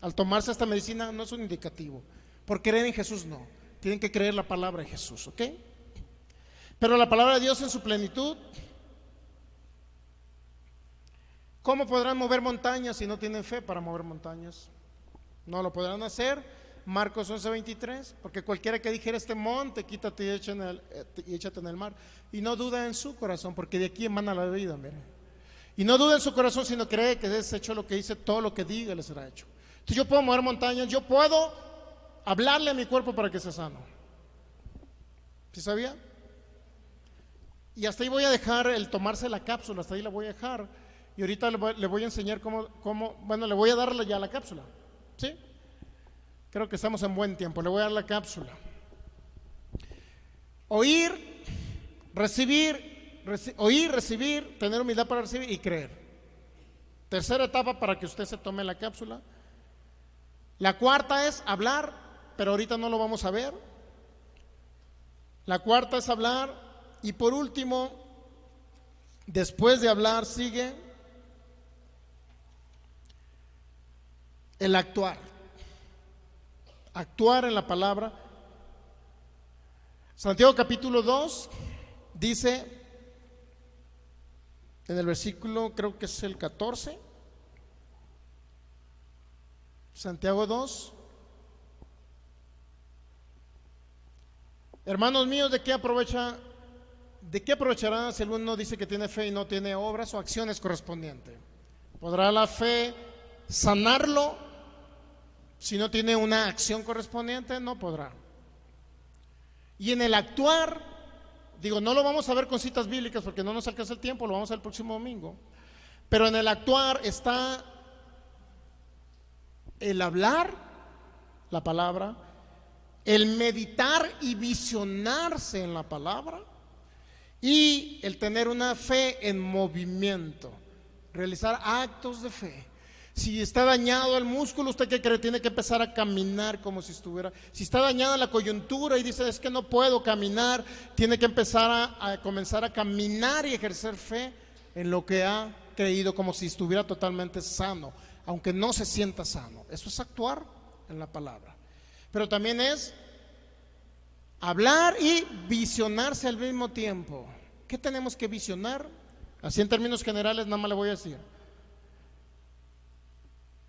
Al tomarse esta medicina no es un indicativo. Por creer en Jesús no. Tienen que creer la palabra de Jesús, ¿ok? Pero la palabra de Dios en su plenitud. ¿Cómo podrán mover montañas si no tienen fe para mover montañas? No lo podrán hacer. Marcos 11:23. Porque cualquiera que dijera este monte, quítate y échate en el mar, y no duda en su corazón, porque de aquí emana la vida, mire. Y no duda en su corazón, sino cree que es hecho lo que dice, todo lo que diga le será hecho. Entonces yo puedo mover montañas, yo puedo hablarle a mi cuerpo para que sea sano. ¿Sí sabía? Y hasta ahí voy a dejar el tomarse la cápsula, hasta ahí la voy a dejar. Y ahorita le voy a enseñar bueno, le voy a darle ya la cápsula. ¿Sí? Creo que estamos en buen tiempo, le voy a dar la cápsula. Oír, recibir, tener humildad para recibir y creer. Tercera etapa para que usted se tome la cápsula. La cuarta es hablar, pero ahorita no lo vamos a ver. La cuarta es hablar. Y por último, después de hablar sigue el actuar. Actuar en la palabra. Santiago capítulo 2 dice en el versículo, creo que es el 14. Santiago 2. Hermanos míos, ¿de qué aprovechará si el uno dice que tiene fe y no tiene obras o acciones correspondientes? ¿Podrá la fe sanarlo si no tiene una acción correspondiente? No podrá. Y en el actuar, no lo vamos a ver con citas bíblicas porque no nos alcanza el tiempo, lo vamos a ver el próximo domingo. Pero en el actuar está el hablar la palabra, el meditar y visionarse en la palabra, y el tener una fe en movimiento, realizar actos de fe. Si está dañado el músculo, ¿usted qué cree? Tiene que empezar a caminar como si estuviera. Si está dañada la coyuntura y dice, es que no puedo caminar, tiene que empezar a comenzar a caminar y ejercer fe en lo que ha creído, como si estuviera totalmente sano, aunque no se sienta sano. Eso es actuar en la palabra. Pero también es hablar y visionarse al mismo tiempo. ¿Qué tenemos que visionar? Así en términos generales, nada más le voy a decir.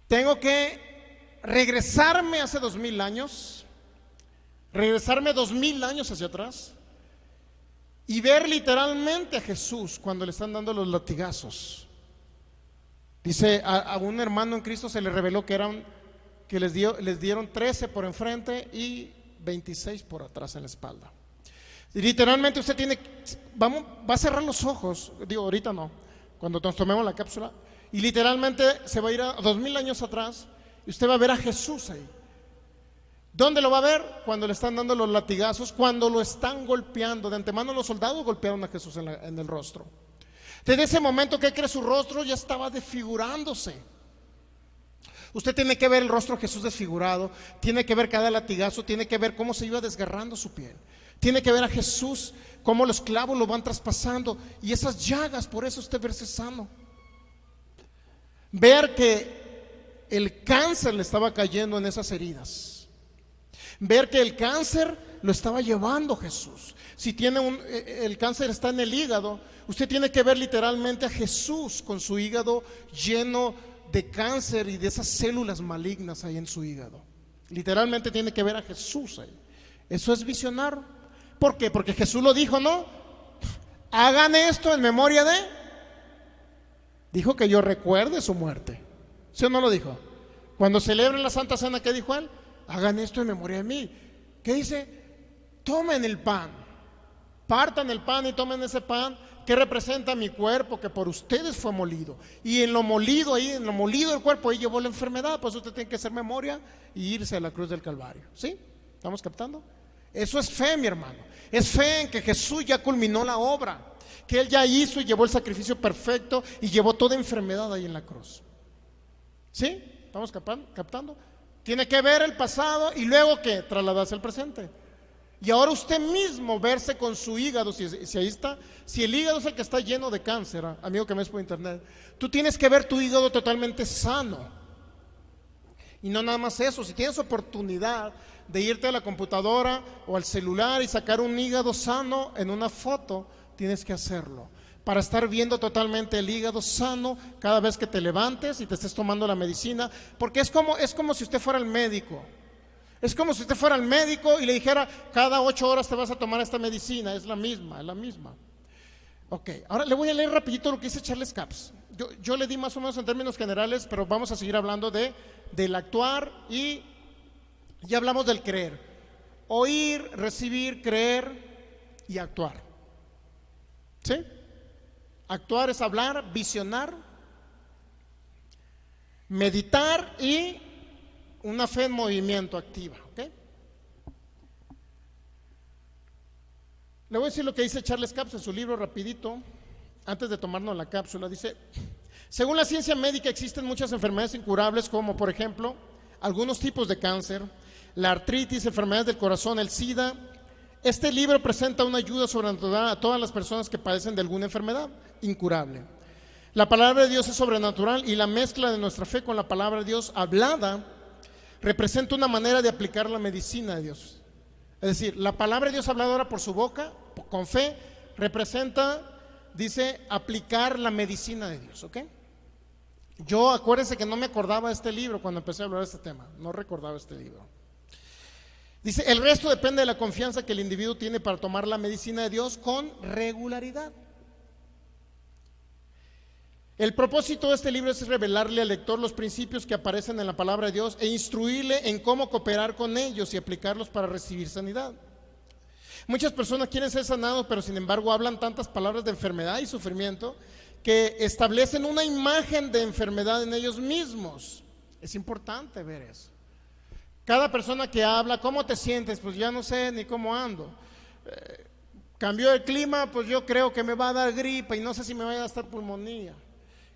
Tengo que regresarme hace 2000 años, regresarme 2000 años hacia atrás y ver literalmente a Jesús cuando le están dando los latigazos. Dice, a un hermano en Cristo se le reveló que les dieron 13 por enfrente y 26 por atrás en la espalda. Y literalmente usted va a cerrar los ojos, digo ahorita no, cuando nos tomemos la cápsula, y literalmente se va a ir a 2000 años atrás y usted va a ver a Jesús ahí. ¿Dónde lo va a ver? Cuando le están dando los latigazos, cuando lo están golpeando. De antemano los soldados golpearon a Jesús en el rostro. Desde ese momento, ¿qué cree? Su rostro ya estaba desfigurándose. Usted tiene que ver el rostro de Jesús desfigurado, tiene que ver cada latigazo, tiene que ver cómo se iba desgarrando su piel. Tiene que ver a Jesús, cómo los clavos lo van traspasando y esas llagas, por eso usted verse sano. Ver que el cáncer le estaba cayendo en esas heridas. Ver que el cáncer lo estaba llevando Jesús. Si el cáncer está en el hígado, usted tiene que ver literalmente a Jesús con su hígado lleno de cáncer y de esas células malignas ahí en su hígado. Literalmente tiene que ver a Jesús ahí. Eso es visionar. ¿Por qué? Porque Jesús lo dijo, ¿no? Hagan esto en memoria de... Dijo que yo recuerde su muerte. ¿Sí o no lo dijo? Cuando celebren la Santa Cena, ¿qué dijo él? Hagan esto en memoria de mí. ¿Qué dice? Tomen el pan. Partan el pan y tomen ese pan que representa mi cuerpo que por ustedes fue molido. Y en lo molido del cuerpo, ahí llevó la enfermedad. Pues usted tiene que hacer memoria y irse a la cruz del Calvario. ¿Sí? ¿Estamos captando? Eso es fe, mi hermano. Es fe en que Jesús ya culminó la obra, que Él ya hizo y llevó el sacrificio perfecto y llevó toda enfermedad ahí en la cruz. ¿Sí? ¿Estamos captando? Tiene que ver el pasado y luego que trasladarse al presente. Y ahora usted mismo verse con su hígado, si ahí está, si el hígado es el que está lleno de cáncer, amigo que me ves por internet, tú tienes que ver tu hígado totalmente sano. Y no nada más eso, si tienes oportunidad de irte a la computadora o al celular y sacar un hígado sano en una foto, tienes que hacerlo para estar viendo totalmente el hígado sano cada vez que te levantes y te estés tomando la medicina, porque es como si usted fuera el médico. Es como si usted fuera el médico y le dijera, cada 8 horas te vas a tomar esta medicina. Es la misma. Ok, ahora le voy a leer rapidito lo que dice Charles Capps. Yo le di más o menos en términos generales, pero vamos a seguir hablando del actuar y ya hablamos del creer. Oír, recibir, creer y actuar. ¿Sí? Actuar es hablar, visionar, meditar y una fe en movimiento activa. ¿Ok? Le voy a decir lo que dice Charles Capps en su libro rapidito, antes de tomarnos la cápsula. Dice, según la ciencia médica existen muchas enfermedades incurables, como por ejemplo algunos tipos de cáncer, la artritis, enfermedades del corazón, el SIDA. Este libro presenta una ayuda sobrenatural a todas las personas que padecen de alguna enfermedad incurable. La palabra de Dios es sobrenatural y la mezcla de nuestra fe con la palabra de Dios hablada representa una manera de aplicar la medicina de Dios. Es decir, la palabra de Dios hablada ahora por su boca, con fe, representa, dice, aplicar la medicina de Dios. ¿Ok? Yo acuérdense que no me acordaba de este libro cuando empecé a hablar de este tema, no recordaba este libro. Dice, el resto depende de la confianza que el individuo tiene para tomar la medicina de Dios con regularidad. El propósito de este libro es revelarle al lector los principios que aparecen en la palabra de Dios e instruirle en cómo cooperar con ellos y aplicarlos para recibir sanidad. Muchas personas quieren ser sanados, pero sin embargo hablan tantas palabras de enfermedad y sufrimiento que establecen una imagen de enfermedad en ellos mismos. Es importante ver eso. Cada persona que habla, ¿cómo te sientes? Pues ya no sé ni cómo ando. Cambió el clima, pues yo creo que me va a dar gripa y no sé si me va a dar pulmonía.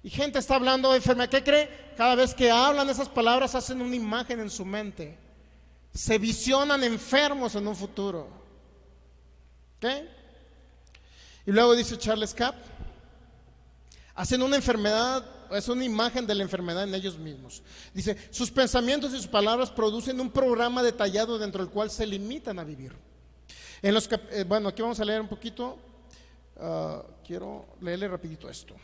Y gente está hablando de enfermedad. ¿Qué cree? Cada vez que hablan esas palabras hacen una imagen en su mente. Se visionan enfermos en un futuro. ¿Ok? Y luego dice Charles Capp, hacen una enfermedad, es una imagen de la enfermedad en ellos mismos. Dice, sus pensamientos y sus palabras producen un programa detallado dentro del cual se limitan a vivir. Bueno, aquí vamos a leer un poquito. Quiero leerle rapidito esto.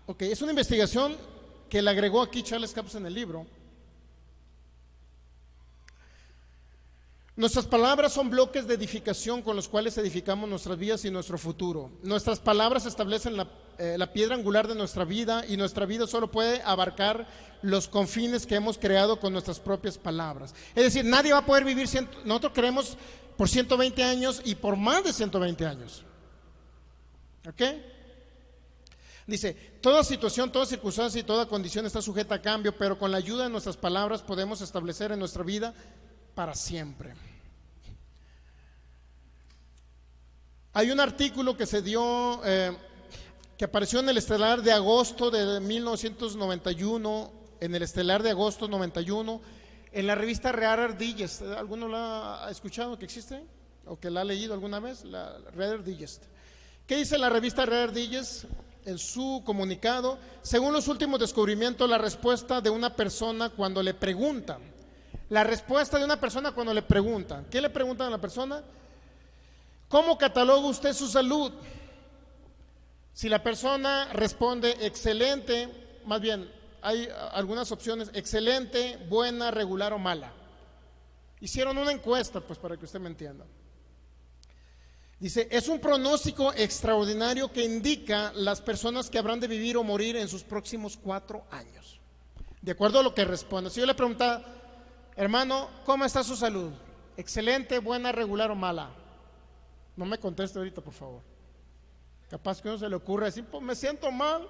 Ok, es una investigación que le agregó aquí Charles Capps en el libro. Nuestras palabras son bloques de edificación con los cuales edificamos nuestras vidas y nuestro futuro. Nuestras palabras establecen la piedra angular de nuestra vida, y nuestra vida solo puede abarcar los confines que hemos creado con nuestras propias palabras. Es decir, nadie va a poder vivir, nosotros queremos por 120 años y por más de 120 años. ¿Ok? Dice, toda situación, toda circunstancia y toda condición está sujeta a cambio, pero con la ayuda de nuestras palabras podemos establecer en nuestra vida para siempre. Hay un artículo que se dio, que apareció en el Estelar de agosto de 1991, en el Estelar de agosto 91, en la revista Reader Digest. ¿Alguno la ha escuchado que existe? ¿O que la ha leído alguna vez? La Reader Digest. ¿Qué dice la revista Reader Digest? En su comunicado, según los últimos descubrimientos, la respuesta de una persona cuando le preguntan, ¿qué le preguntan a la persona? ¿Cómo cataloga usted su salud? Si la persona responde excelente, más bien hay algunas opciones: excelente, buena, regular o mala. Hicieron una encuesta, pues, para que usted me entienda. Dice, es un pronóstico extraordinario que indica las personas que habrán de vivir o morir en sus próximos 4 años, de acuerdo a lo que responde. Si yo le preguntaba, hermano, ¿cómo está su salud? Excelente, buena, regular o mala. No me conteste ahorita, por favor. Capaz que uno se le ocurre decir, pues me siento mal.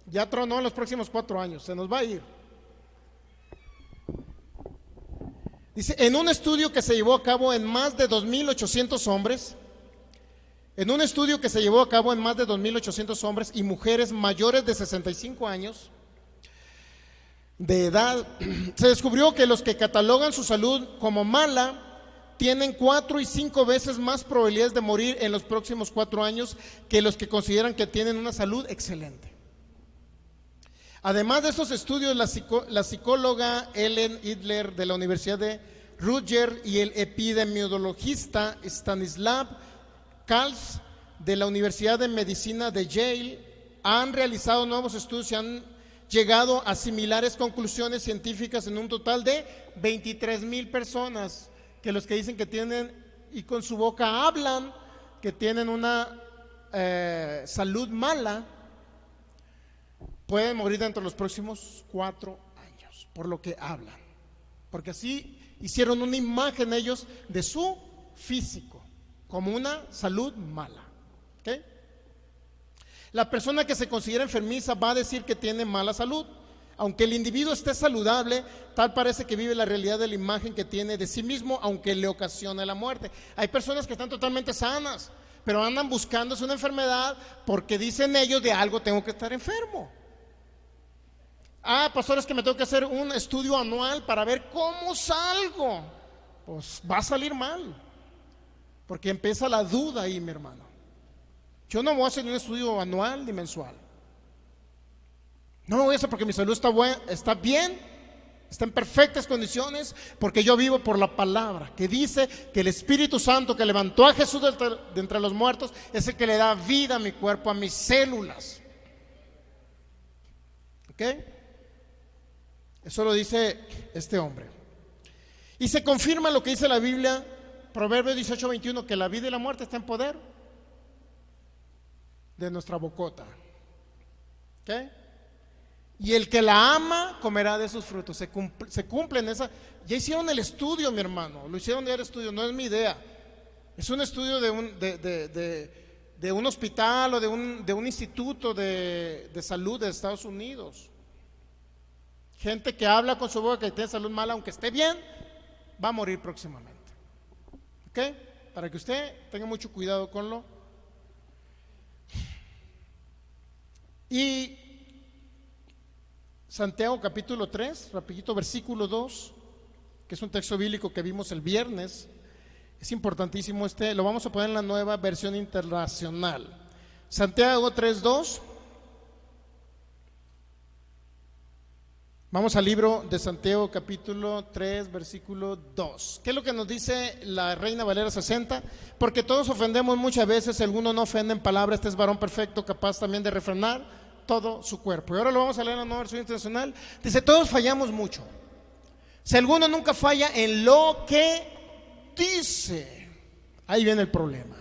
Ya tronó en los próximos 4 años, se nos va a ir. Dice, en un estudio que se llevó a cabo en más de 2.800 hombres, y mujeres mayores de 65 años de edad, se descubrió que los que catalogan su salud como mala tienen 4 y 5 veces más probabilidades de morir en los próximos 4 años que los que consideran que tienen una salud excelente. Además de estos estudios, la psicóloga Ellen Idler de la Universidad de Rutgers y el epidemiologista Stanislav Kals de la Universidad de Medicina de Yale han realizado nuevos estudios y han llegado a similares conclusiones científicas en un total de 23,000 personas, que los que dicen que tienen y con su boca hablan que tienen una salud mala pueden morir dentro de los próximos 4 años, por lo que hablan, porque así hicieron una imagen ellos de su físico como una salud mala. ¿Okay? La persona que se considera enfermiza va a decir que tiene mala salud. Aunque el individuo esté saludable, tal parece que vive la realidad de la imagen que tiene de sí mismo, aunque le ocasione la muerte. Hay personas que están totalmente sanas, pero andan buscándose una enfermedad porque dicen ellos, de algo tengo que estar enfermo. Pastor, es que me tengo que hacer un estudio anual para ver cómo salgo. Pues va a salir mal, porque empieza la duda ahí, mi hermano. Yo no voy a hacer un estudio anual ni mensual. No lo voy a hacer porque mi salud está bien, está en perfectas condiciones, porque yo vivo por la palabra, que dice que el Espíritu Santo que levantó a Jesús de entre los muertos es el que le da vida a mi cuerpo, a mis células. ¿Ok? Eso lo dice este hombre. Y se confirma lo que dice la Biblia, Proverbios 18:21, que la vida y la muerte está en poder de nuestra bocota. ¿Ok? Y el que la ama comerá de sus frutos. Se cumple en esa. Ya hicieron el estudio, mi hermano. Lo hicieron ya el estudio, no es mi idea. Es un estudio de un hospital o de un instituto de salud de Estados Unidos. Gente que habla con su boca que tiene salud mala, aunque esté bien, va a morir próximamente. ¿Ok? para que usted tenga mucho cuidado con lo. Y Santiago capítulo 3, rapidito, versículo 2, que es un texto bíblico que vimos el viernes. Es importantísimo lo vamos a poner en la nueva versión internacional. Santiago 3:2. Vamos al libro de Santiago capítulo 3 versículo 2. ¿Qué es lo que nos dice la Reina Valera 60? Porque todos ofendemos muchas veces, si alguno no ofende en palabra, este es varón perfecto, capaz también de refrenar todo su cuerpo. Y ahora lo vamos a leer en la nueva versión internacional. Dice, todos fallamos mucho. Si alguno nunca falla en lo que dice, ahí viene el problema.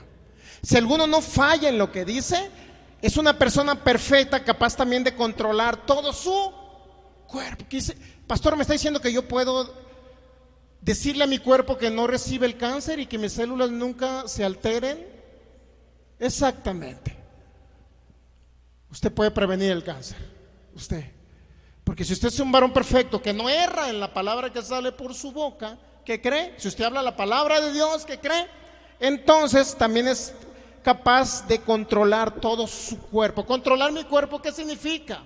Si alguno no falla en lo que dice, es una persona perfecta, capaz también de controlar todo su cuerpo. ¿Qué dice? Pastor, me está diciendo que yo puedo decirle a mi cuerpo que no recibe el cáncer y que mis células nunca se alteren. Exactamente. Usted puede prevenir el cáncer, usted, porque si usted es un varón perfecto que no erra en la palabra que sale por su boca, ¿qué cree? Si usted habla la palabra de Dios, ¿qué cree? Entonces también es capaz de controlar todo su cuerpo. Controlar mi cuerpo, ¿qué significa?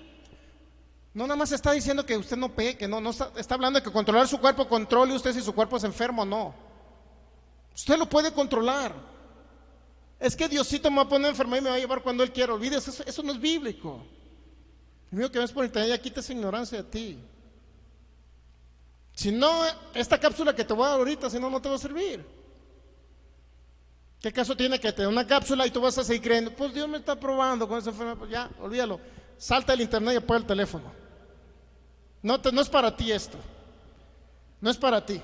No nada más está diciendo que usted no peque, no está hablando de que controlar su cuerpo, controle usted si su cuerpo es enfermo o no. Usted lo puede controlar. Es que Diosito me va a poner enfermo y me va a llevar cuando Él quiera. Olvídese, eso no es bíblico. El mío que ves por internet, ya quita esa ignorancia de ti. Si no, esta cápsula que te voy a dar ahorita, si no, no te va a servir. ¿Qué caso tiene que te dé una cápsula y tú vas a seguir creyendo? Pues Dios me está probando con esa enfermedad. Pues ya, olvídalo. Salta el internet y apaga el teléfono. No es para ti esto. No es para ti.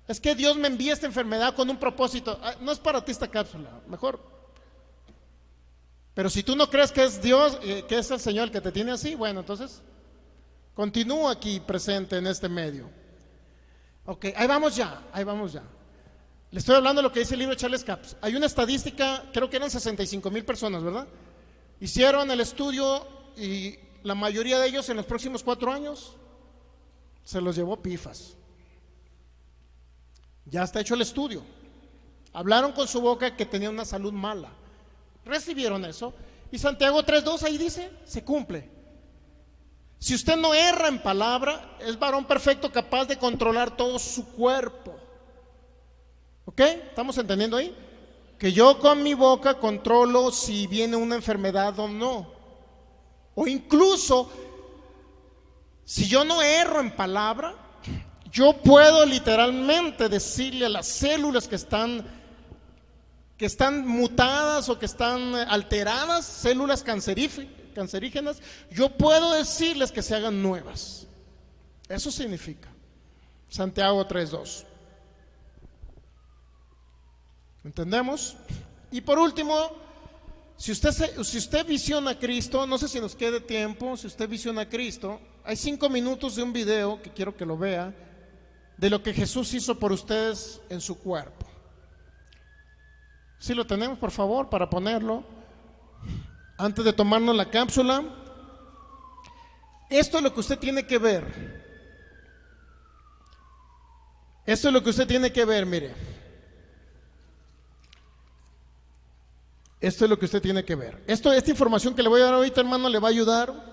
Es que Dios me envía esta enfermedad con un propósito. No es para ti esta cápsula, mejor. Pero si tú no crees que es Dios, que es el Señor el que te tiene así, bueno, entonces continúa aquí presente en este medio. Ok, ahí vamos ya. Le estoy hablando de lo que dice el libro de Charles Capps. Hay una estadística, creo que eran 65,000 personas, ¿verdad? Hicieron el estudio y la mayoría de ellos en los próximos 4 años se los llevó pifas. Ya está hecho el estudio. Hablaron con su boca que tenían una salud mala. Recibieron eso. Y Santiago 3:2 ahí dice, se cumple. Si usted no erra en palabra, es varón perfecto capaz de controlar todo su cuerpo. ¿Ok? ¿Estamos entendiendo ahí? Que yo con mi boca controlo si viene una enfermedad o no. O incluso, si yo no erro en palabra, yo puedo literalmente decirle a las células que están mutadas o que están alteradas, células cancerígenas, yo puedo decirles que se hagan nuevas. Eso significa Santiago 3:2. ¿Entendemos? Y por último, si usted visiona a Cristo, no sé si nos quede tiempo, si usted visiona a Cristo, hay 5 minutos de un video que quiero que lo vea, de lo que Jesús hizo por ustedes en su cuerpo. Si lo tenemos, por favor, para ponerlo antes de tomarnos la cápsula. Esto es lo que usted tiene que ver. Esto es lo que usted tiene que ver, mire. Esto es lo que usted tiene que ver. Esta información que le voy a dar ahorita, hermano, le va a ayudar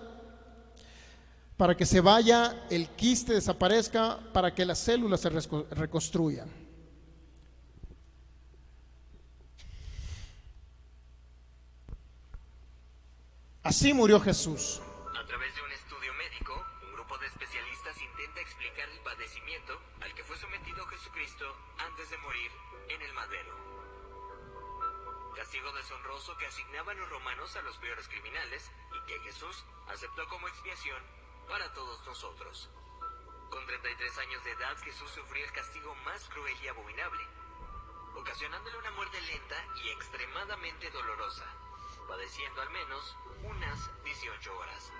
para que se vaya, el quiste desaparezca, para que las células se reconstruyan. Así murió Jesús. A través de un estudio médico, un grupo de especialistas intenta explicar el padecimiento al que fue sometido Jesucristo antes de morir en el madero. Castigo deshonroso que asignaban los romanos a los peores criminales y que Jesús aceptó como expiación para todos nosotros. Con 33 años de edad, Jesús sufrió el castigo más cruel y abominable, ocasionándole una muerte lenta y extremadamente dolorosa, padeciendo al menos unas 18 horas.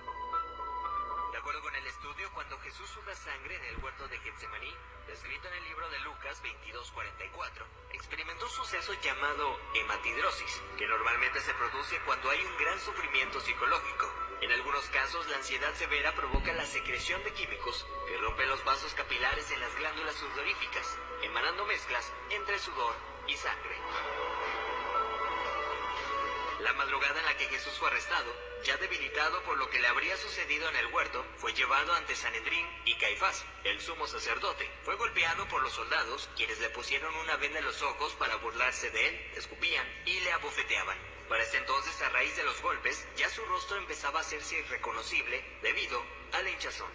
De acuerdo con el estudio, cuando Jesús suda sangre en el huerto de Getsemaní, descrito en el libro de Lucas 22:44, experimentó un suceso llamado hematidrosis, que normalmente se produce cuando hay un gran sufrimiento psicológico. En algunos casos, la ansiedad severa provoca la secreción de químicos que rompen los vasos capilares en las glándulas sudoríficas, emanando mezclas entre sudor y sangre. La madrugada en la que Jesús fue arrestado, ya debilitado por lo que le habría sucedido en el huerto, fue llevado ante Sanedrín y Caifás, el sumo sacerdote. Fue golpeado por los soldados, quienes le pusieron una venda en los ojos para burlarse de él, escupían y le abofeteaban. Para este entonces, a raíz de los golpes, ya su rostro empezaba a hacerse irreconocible debido a la hinchazón.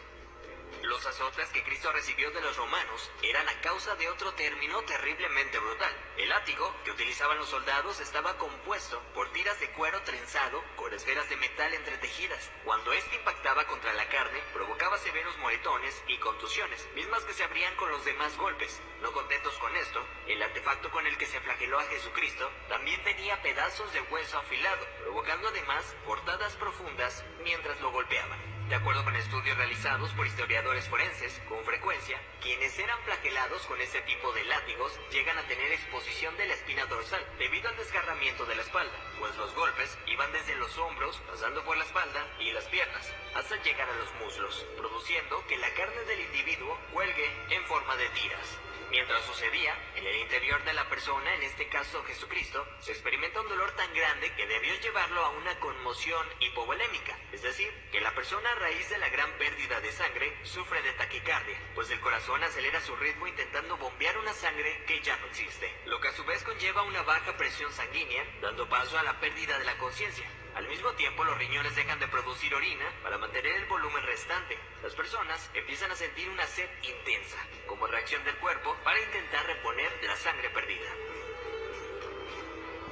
Los azotes que Cristo recibió de los romanos eran a causa de otro término terriblemente brutal. El látigo que utilizaban los soldados estaba compuesto por tiras de cuero trenzado con esferas de metal entretejidas. Cuando este impactaba contra la carne, provocaba severos moretones y contusiones, mismas que se abrían con los demás golpes. No contentos con esto, el artefacto con el que se flageló a Jesucristo también tenía pedazos de hueso afilado, provocando además cortadas profundas mientras lo golpeaban. De acuerdo con estudios realizados por historiadores forenses, con frecuencia, quienes eran flagelados con este tipo de látigos llegan a tener exposición de la espina dorsal debido al desgarramiento de la espalda, pues los golpes iban desde los hombros, pasando por la espalda y las piernas, hasta llegar a los muslos, produciendo que la carne del individuo cuelgue en forma de tiras. Mientras sucedía, en el interior de la persona, en este caso Jesucristo, se experimenta un dolor tan grande que debió llevarlo a una conmoción hipovolémica, es decir, que la persona a raíz de la gran pérdida de sangre sufre de taquicardia, pues el corazón acelera su ritmo intentando bombear una sangre que ya no existe, lo que a su vez conlleva una baja presión sanguínea, dando paso a la pérdida de la conciencia. Al mismo tiempo, los riñones dejan de producir orina para mantener el volumen restante. Las personas empiezan a sentir una sed intensa, como reacción del cuerpo para intentar reponer la sangre perdida.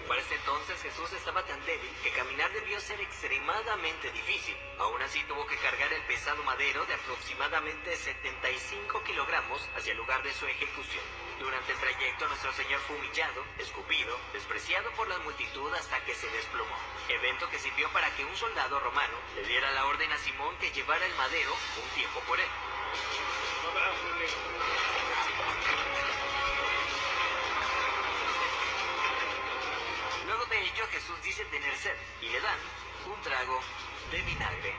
Para este entonces Jesús estaba tan débil que caminar debió ser extremadamente difícil. Aún así tuvo que cargar el pesado madero de aproximadamente 75 kilogramos hacia el lugar de su ejecución. Durante el trayecto nuestro Señor fue humillado, escupido, despreciado por la multitud hasta que se desplomó. Evento que sirvió para que un soldado romano le diera la orden a Simón que llevara el madero un tiempo por él. Luego de ello Jesús dice tener sed y le dan un trago de vinagre.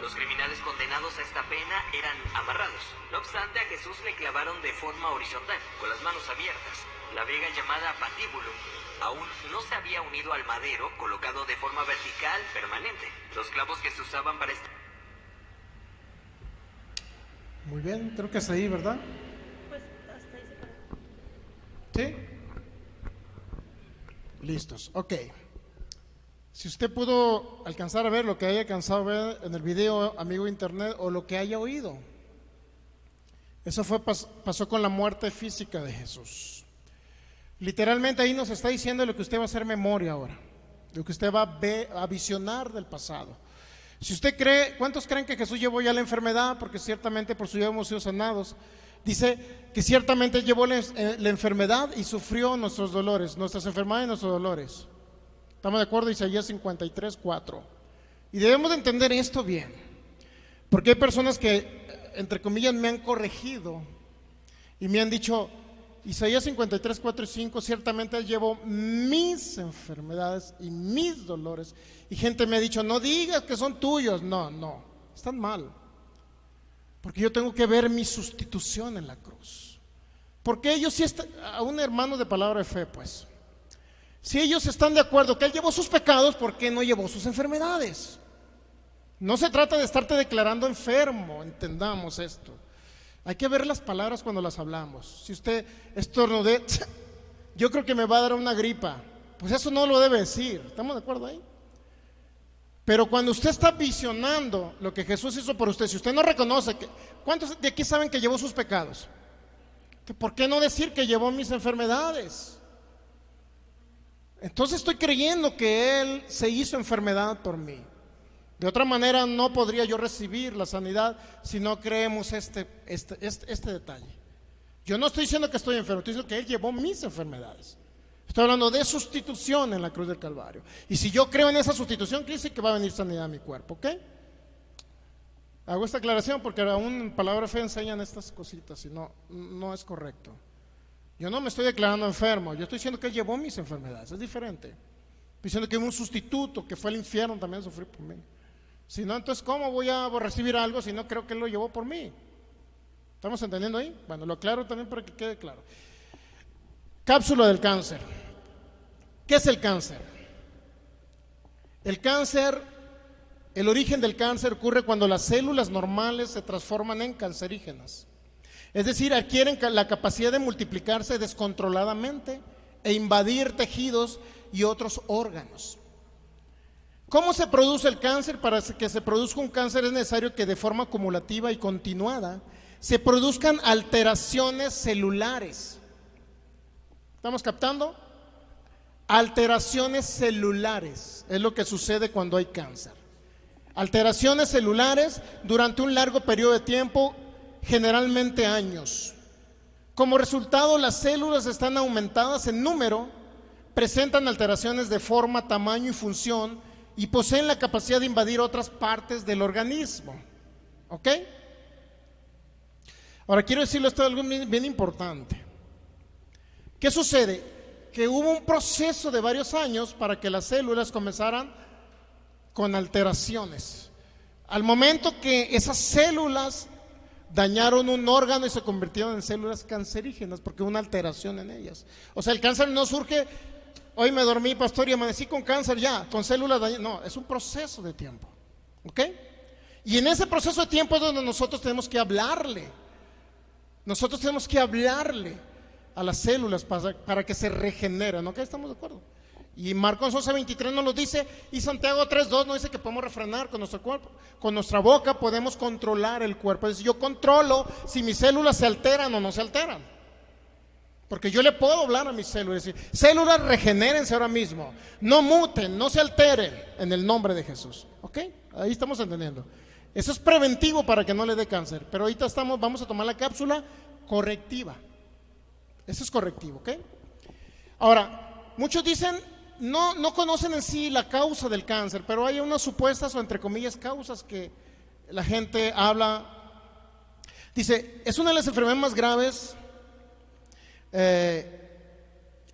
Los criminales condenados a esta pena eran amarrados. No obstante, a Jesús le clavaron de forma horizontal, con las manos abiertas. La viga llamada patíbulo aún no se había unido al madero, colocado de forma vertical permanente. Los clavos que se usaban para este... Muy bien, creo que es ahí, ¿verdad? Pues hasta ahí se paró. ¿Sí? Listos, ok. Si usted pudo alcanzar a ver lo que haya alcanzado a ver en el video, amigo internet, o lo que haya oído, eso pasó con la muerte física de Jesús. Literalmente ahí nos está diciendo lo que usted va a hacer memoria ahora, lo que usted va a visionar del pasado. Si usted cree, ¿cuántos creen que Jesús llevó ya la enfermedad? Porque ciertamente por su vida hemos sido sanados. Dice que ciertamente llevó la enfermedad y sufrió nuestros dolores, nuestras enfermedades y nuestros dolores. ¿Estamos de acuerdo? Isaías 53:4. Y debemos de entender esto bien, porque hay personas que, entre comillas, me han corregido y me han dicho, Isaías 53:4 y 5, ciertamente Él llevó mis enfermedades y mis dolores. Y gente me ha dicho, no digas que son tuyos. No, están mal. Porque yo tengo que ver mi sustitución en la cruz. Porque ellos sí están, a un hermano de palabra de fe, pues, si ellos están de acuerdo que Él llevó sus pecados, ¿por qué no llevó sus enfermedades? No se trata de estarte declarando enfermo, entendamos esto. Hay que ver las palabras cuando las hablamos. Si usted estornudea, yo creo que me va a dar una gripa, pues eso no lo debe decir. ¿Estamos de acuerdo ahí? Pero cuando usted está visionando lo que Jesús hizo por usted, si usted no reconoce que, ¿cuántos de aquí saben que llevó sus pecados? ¿Por qué no decir que llevó mis enfermedades? Entonces estoy creyendo que Él se hizo enfermedad por mí. De otra manera no podría yo recibir la sanidad si no creemos este detalle. Yo no estoy diciendo que estoy enfermo, estoy diciendo que Él llevó mis enfermedades. Estoy hablando de sustitución en la cruz del Calvario. Y si yo creo en esa sustitución, quiere decir que va a venir sanidad a mi cuerpo, ¿ok? Hago esta aclaración porque aún en palabra fe enseñan estas cositas y no es correcto. Yo no me estoy declarando enfermo, yo estoy diciendo que Él llevó mis enfermedades, es diferente. Estoy diciendo que hubo un sustituto, que fue el infierno también a sufrir por mí. Si no, entonces ¿cómo voy a recibir algo si no creo que Él lo llevó por mí? ¿Estamos entendiendo ahí? Bueno, lo aclaro también para que quede claro. Cápsula del cáncer. ¿Qué es el cáncer? El cáncer, el origen del cáncer ocurre cuando las células normales se transforman en cancerígenas. Es decir, adquieren la capacidad de multiplicarse descontroladamente e invadir tejidos y otros órganos. ¿Cómo se produce el cáncer? Para que se produzca un cáncer es necesario que de forma acumulativa y continuada se produzcan alteraciones celulares. ¿Estamos captando? Alteraciones celulares es lo que sucede cuando hay cáncer. Alteraciones celulares durante un largo periodo de tiempo, generalmente años. Como resultado, las células están aumentadas en número, presentan alteraciones de forma, tamaño y función y poseen la capacidad de invadir otras partes del organismo. ¿Ok? Ahora quiero decirles esto algo bien importante. ¿Qué sucede? Que hubo un proceso de varios años para que las células comenzaran con alteraciones. Al momento que esas células dañaron un órgano y se convirtieron en células cancerígenas porque hubo una alteración en ellas. O sea, el cáncer no surge, hoy me dormí, pastor, y amanecí con cáncer ya, con células dañadas. No, es un proceso de tiempo. ¿Ok? Y en ese proceso de tiempo es donde nosotros tenemos que hablarle. Nosotros tenemos que hablarle a las células para que se regeneren. ¿Ok? ¿Estamos de acuerdo? Y Marcos 11:23 nos lo dice, y Santiago 3:2 nos dice que podemos refrenar con nuestro cuerpo, con nuestra boca podemos controlar el cuerpo. Es decir, yo controlo si mis células se alteran o no se alteran, porque yo le puedo hablar a mis células y decir, células, regenérense ahora mismo, no muten, no se alteren en el nombre de Jesús. ¿Ok? Ahí estamos entendiendo. Eso es preventivo para que no le dé cáncer, pero ahorita vamos a tomar la cápsula correctiva. Eso es correctivo. ¿Ok? Ahora, muchos dicen, no conocen en sí la causa del cáncer, pero hay unas supuestas o entre comillas causas que la gente habla. Dice, es una de las enfermedades más graves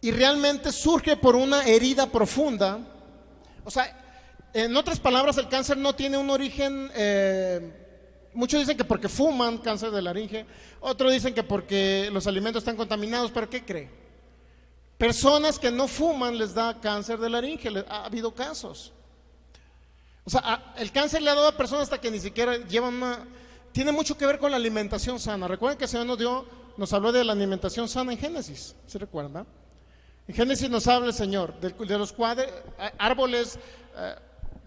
y realmente surge por una herida profunda. O sea, en otras palabras, el cáncer no tiene un origen, muchos dicen que porque fuman, cáncer de laringe, otros dicen que porque los alimentos están contaminados, pero ¿qué cree? Personas que no fuman les da cáncer de laringe, ha habido casos. O sea, el cáncer le ha dado a personas hasta que ni siquiera llevan tiene mucho que ver con la alimentación sana. Recuerden que el Señor nos habló de la alimentación sana en Génesis, ¿se recuerdan? En Génesis nos habla el Señor de los cuales, árboles,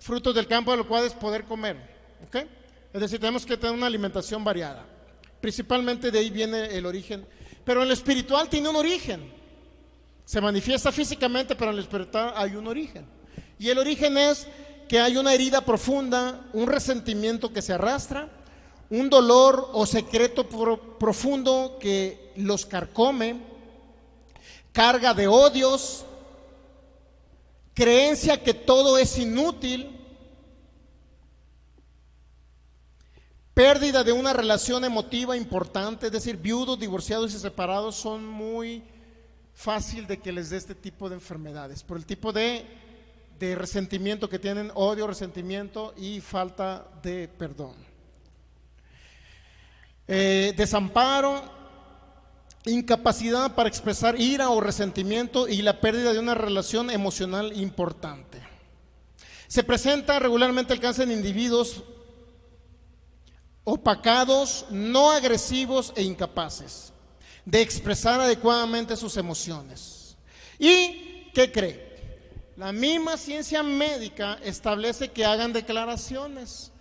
frutos del campo de los cuales poder comer. ¿Ok? Es decir, tenemos que tener una alimentación variada. Principalmente de ahí viene el origen. Pero en lo espiritual tiene un origen. Se manifiesta físicamente, pero en el espiritual hay un origen. Y el origen es que hay una herida profunda, un resentimiento que se arrastra, un dolor o secreto profundo que los carcome, carga de odios, creencia que todo es inútil, pérdida de una relación emotiva importante. Es decir, viudos, divorciados y separados son muy fácil de que les dé este tipo de enfermedades por el tipo de resentimiento que tienen, odio, resentimiento y falta de perdón. Desamparo, incapacidad para expresar ira o resentimiento y la pérdida de una relación emocional importante. Se presenta regularmente el cáncer en individuos opacados, no agresivos e incapaces de expresar adecuadamente sus emociones. ¿Y qué cree? La misma ciencia médica establece que hagan declaraciones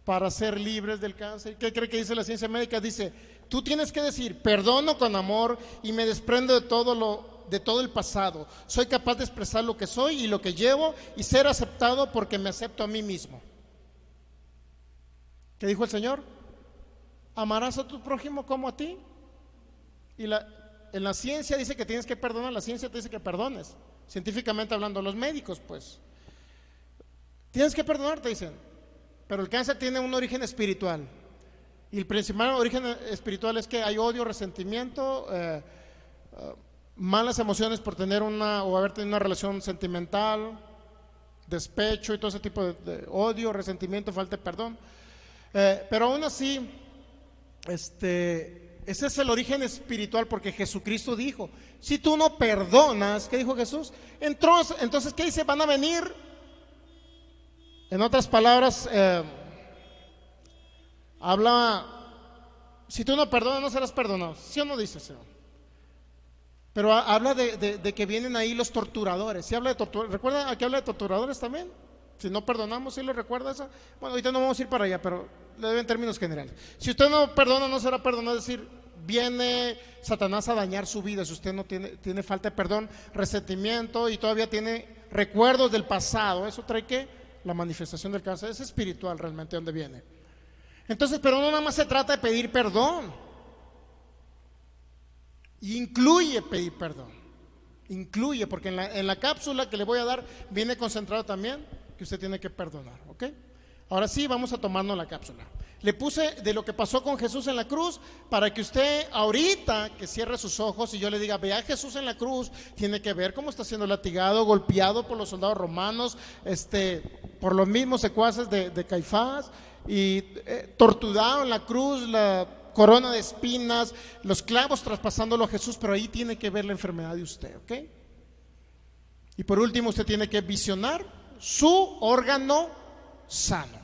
para ser libres del cáncer. ¿Qué cree que dice la ciencia médica? Dice, tú tienes que decir, perdono con amor y me desprendo de todo el pasado. Soy capaz de expresar lo que soy y lo que llevo y ser aceptado porque me acepto a mí mismo. ¿Qué dijo el Señor? Amarás a tu prójimo como a ti. Y en la ciencia dice que tienes que perdonar, la ciencia te dice que perdones, científicamente hablando, los médicos pues. Tienes que perdonar, te dicen, pero el cáncer tiene un origen espiritual. Y el principal origen espiritual es que hay odio, resentimiento, malas emociones por tener o haber tenido una relación sentimental, despecho y todo ese tipo de odio, resentimiento, falta de perdón. Pero aún así, Ese es el origen espiritual, porque Jesucristo dijo, si tú no perdonas, ¿qué dijo Jesús? Entonces ¿qué dice? Van a venir, en otras palabras, habla, si tú no perdonas, no serás perdonado. ¿Sí o no dice, Señor? Pero habla de que vienen ahí los torturadores. ¿Sí habla de torturadores? ¿Recuerda que habla de torturadores también? Si no perdonamos, ¿sí lo recuerda eso? Bueno, ahorita no vamos a ir para allá, pero le doy en términos generales. Si usted no perdona, no será perdonado. Es decir, viene Satanás a dañar su vida. Si usted no tiene falta de perdón, resentimiento y todavía tiene recuerdos del pasado, ¿eso trae qué? La manifestación del cáncer. Es espiritual realmente donde viene. Entonces, pero no nada más se trata de pedir perdón. Incluye pedir perdón. Incluye, porque en la cápsula que le voy a dar viene concentrado también que usted tiene que perdonar, ¿ok? Ahora sí, vamos a tomarnos la cápsula. Le puse de lo que pasó con Jesús en la cruz para que usted ahorita que cierre sus ojos y yo le diga, vea a Jesús en la cruz, tiene que ver cómo está siendo latigado, golpeado por los soldados romanos, por los mismos secuaces de Caifás y torturado en la cruz, la corona de espinas, los clavos traspasándolo a Jesús, pero ahí tiene que ver la enfermedad de usted, ¿ok? Y por último, usted tiene que visionar su órgano sano.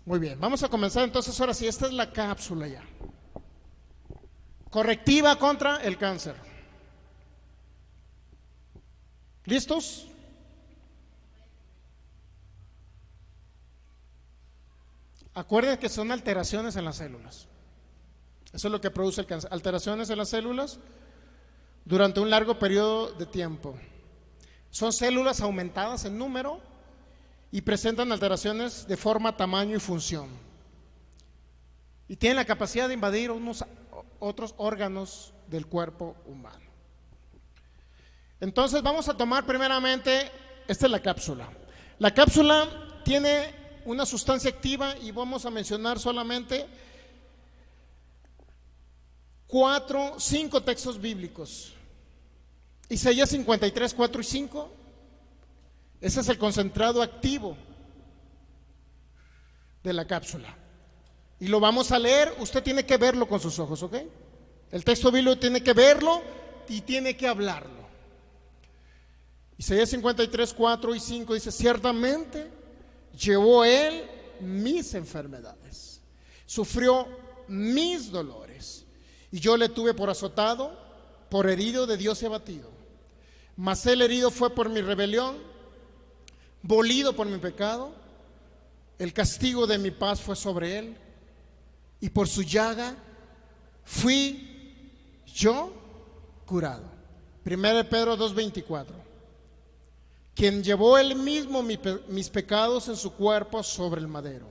Muy bien, vamos a comenzar entonces ahora sí, esta es la cápsula ya. Correctiva contra el cáncer. ¿Listos? Acuérdense que son alteraciones en las células. Eso es lo que produce el cáncer. Alteraciones en las células durante un largo periodo de tiempo. Son células aumentadas en número y presentan alteraciones de forma, tamaño y función. Y tienen la capacidad de invadir otros órganos del cuerpo humano. Entonces vamos a tomar primeramente, esta es la cápsula. La cápsula tiene una sustancia activa y vamos a mencionar solamente 5 textos bíblicos. Isaías 53, 4 y 5. Ese es el concentrado activo de la cápsula. Y lo vamos a leer, usted tiene que verlo con sus ojos, ¿ok? El texto bíblico tiene que verlo y tiene que hablarlo. Isaías 53, 4 y 5 dice, ciertamente llevó él mis enfermedades, sufrió mis dolores, y yo le tuve por azotado, por herido de Dios y abatido. Mas él herido fue por mi rebelión, molido por mi pecado, el castigo de mi paz fue sobre él, y por su llaga fui yo curado. 1 Pedro 2:24. Quien llevó él mismo mis pecados en su cuerpo sobre el madero,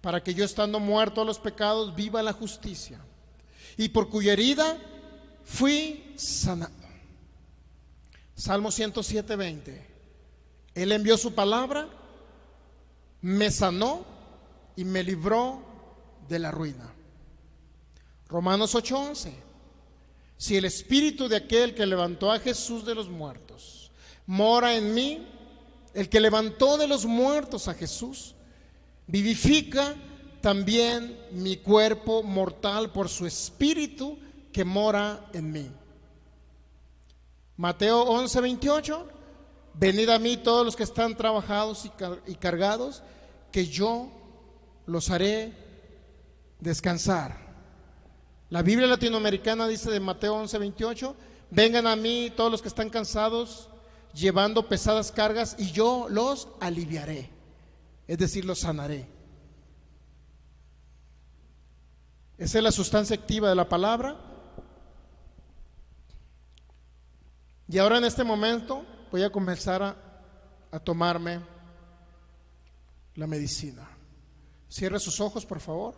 para que yo, estando muerto a los pecados, viva la justicia, y por cuya herida fui sanado. Salmo 107:20. Él envió su palabra, me sanó y me libró de la ruina. Romanos 8:11. Si el espíritu de aquel que levantó a Jesús de los muertos mora en mí, el que levantó de los muertos a Jesús vivifica también mi cuerpo mortal por su espíritu que mora en mí. Mateo 11:28. Venid a mí todos los que están trabajados y cargados, que yo los haré descansar. La Biblia latinoamericana dice de Mateo 11:28, vengan a mí todos los que están cansados, llevando pesadas cargas, y yo los aliviaré, es decir, los sanaré. Esa es la sustancia activa de la palabra. Y ahora en este momento voy a comenzar a tomarme la medicina. Cierre sus ojos, por favor.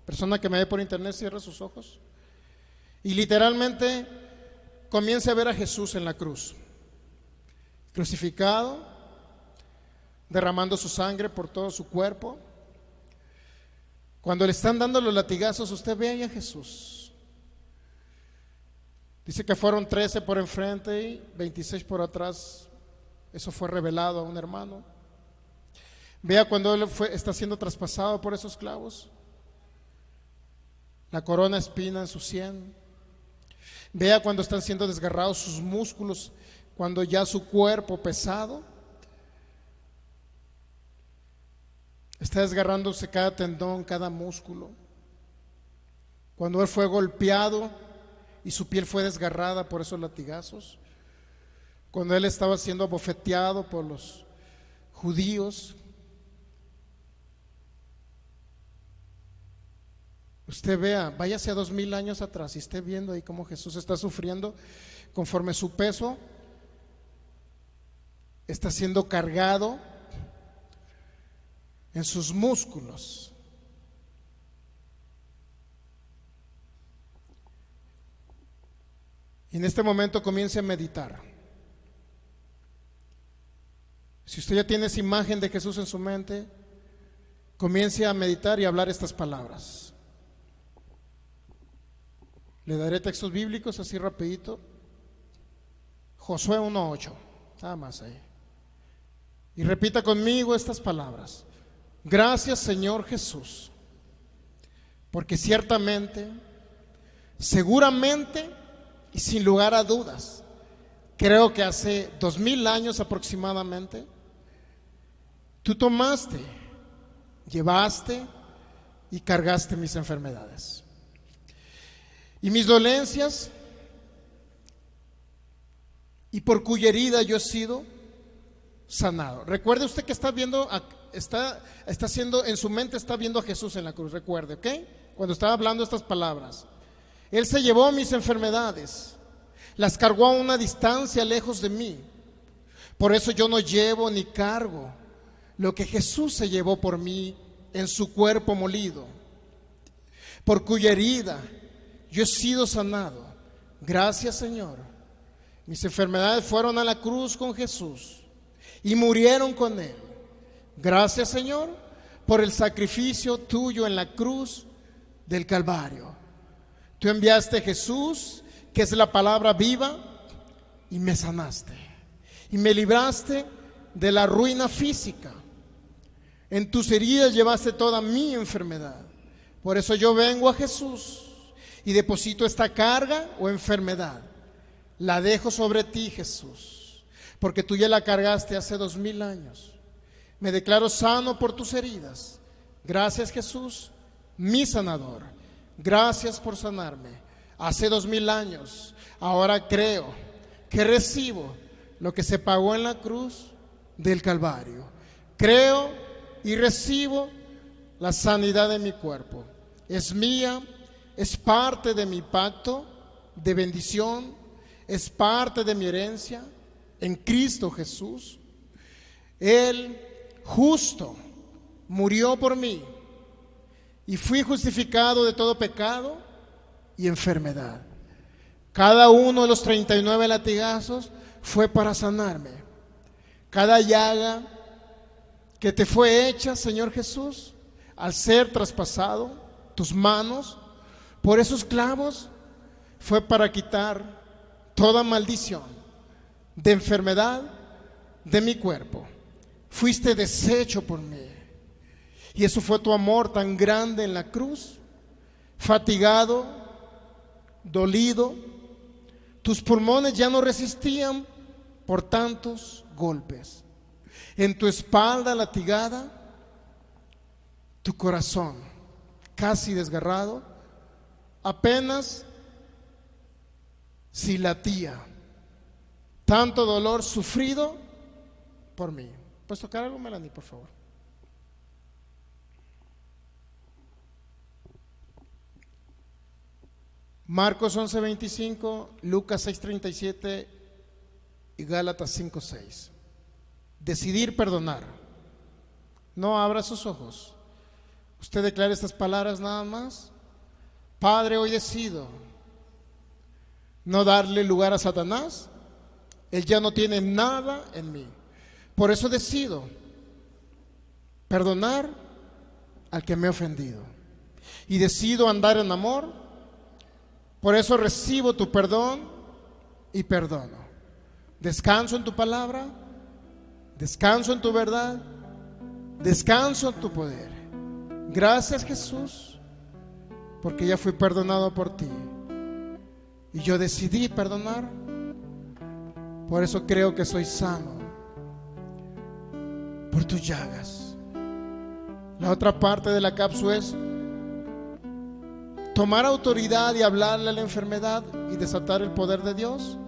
Persona que me ve por internet, cierre sus ojos. Y literalmente comience a ver a Jesús en la cruz, crucificado, derramando su sangre por todo su cuerpo. Cuando le están dando los latigazos, usted ve ahí a Jesús. Dice que fueron 13 por enfrente y 26 por atrás. Eso fue revelado a un hermano. Vea cuando él está siendo traspasado por esos clavos. la corona de espina en su sien. Vea cuando están siendo desgarrados sus músculos, cuando ya su cuerpo pesado está desgarrándose cada tendón, cada músculo. Cuando él fue golpeado y su piel fue desgarrada por esos latigazos. Cuando él estaba siendo abofeteado por los judíos. Usted vea, váyase a 2000 años atrás y esté viendo ahí cómo Jesús está sufriendo conforme su peso está siendo cargado en sus músculos. Y en este momento comience a meditar. Si usted ya tiene esa imagen de Jesús en su mente, comience a meditar y a hablar estas palabras. Le daré textos bíblicos así rapidito. Josué 1:8, nada más ahí. Y repita conmigo estas palabras. Gracias, Señor Jesús, porque ciertamente, seguramente y sin lugar a dudas, creo que hace 2000 años aproximadamente, tú tomaste, llevaste y cargaste mis enfermedades y mis dolencias, y por cuya herida yo he sido sanado. Recuerde usted que está viendo, está haciendo en su mente, está viendo a Jesús en la cruz. Recuerde, ¿ok? Cuando estaba hablando estas palabras, Él se llevó mis enfermedades, las cargó a una distancia lejos de mí. Por eso yo no llevo ni cargo lo que Jesús se llevó por mí en su cuerpo molido, por cuya herida yo he sido sanado. Gracias, Señor. Mis enfermedades fueron a la cruz con Jesús y murieron con Él. Gracias, Señor, por el sacrificio tuyo en la cruz del Calvario. Tú enviaste a Jesús, que es la palabra viva, y me sanaste y me libraste de la ruina física. En tus heridas llevaste toda mi enfermedad. Por eso yo vengo a Jesús y deposito esta carga o enfermedad. La dejo sobre ti, Jesús, porque tú ya la cargaste hace 2000 años. Me declaro sano por tus heridas. Gracias, Jesús, mi sanador. Gracias por sanarme hace 2000 años. Ahora creo que recibo lo que se pagó en la cruz del Calvario. Creo y recibo la sanidad de mi cuerpo. Es mía, es parte de mi pacto de bendición, es parte de mi herencia en Cristo Jesús. Él, justo, murió por mí y fui justificado de todo pecado y enfermedad. Cada uno de los 39 latigazos fue para sanarme. Cada llaga que te fue hecha, Señor Jesús, al ser traspasado tus manos por esos clavos, fue para quitar toda maldición de enfermedad de mi cuerpo. Fuiste deshecho por mí. Y eso fue tu amor tan grande en la cruz. Fatigado, dolido, tus pulmones ya no resistían por tantos golpes. En tu espalda latigada, tu corazón casi desgarrado, apenas si latía. Tanto dolor sufrido por mí. ¿Puedes tocar algo, Melanie, por favor? Marcos 11:25, Lucas 6:37 y Gálatas 5:6. Decidir perdonar. No abra sus ojos. Usted declara estas palabras nada más. Padre, hoy decido no darle lugar a Satanás. Él ya no tiene nada en mí. Por eso decido perdonar al que me ha ofendido. Y decido andar en amor. Por eso recibo tu perdón y perdono. Descanso en tu palabra. Descanso en tu verdad. Descanso en tu poder. Gracias, Jesús, porque ya fui perdonado por ti. Y yo decidí perdonar. Por eso creo que soy sano por tus llagas. La otra parte de la cápsula es tomar autoridad y hablarle a la enfermedad y desatar el poder de Dios.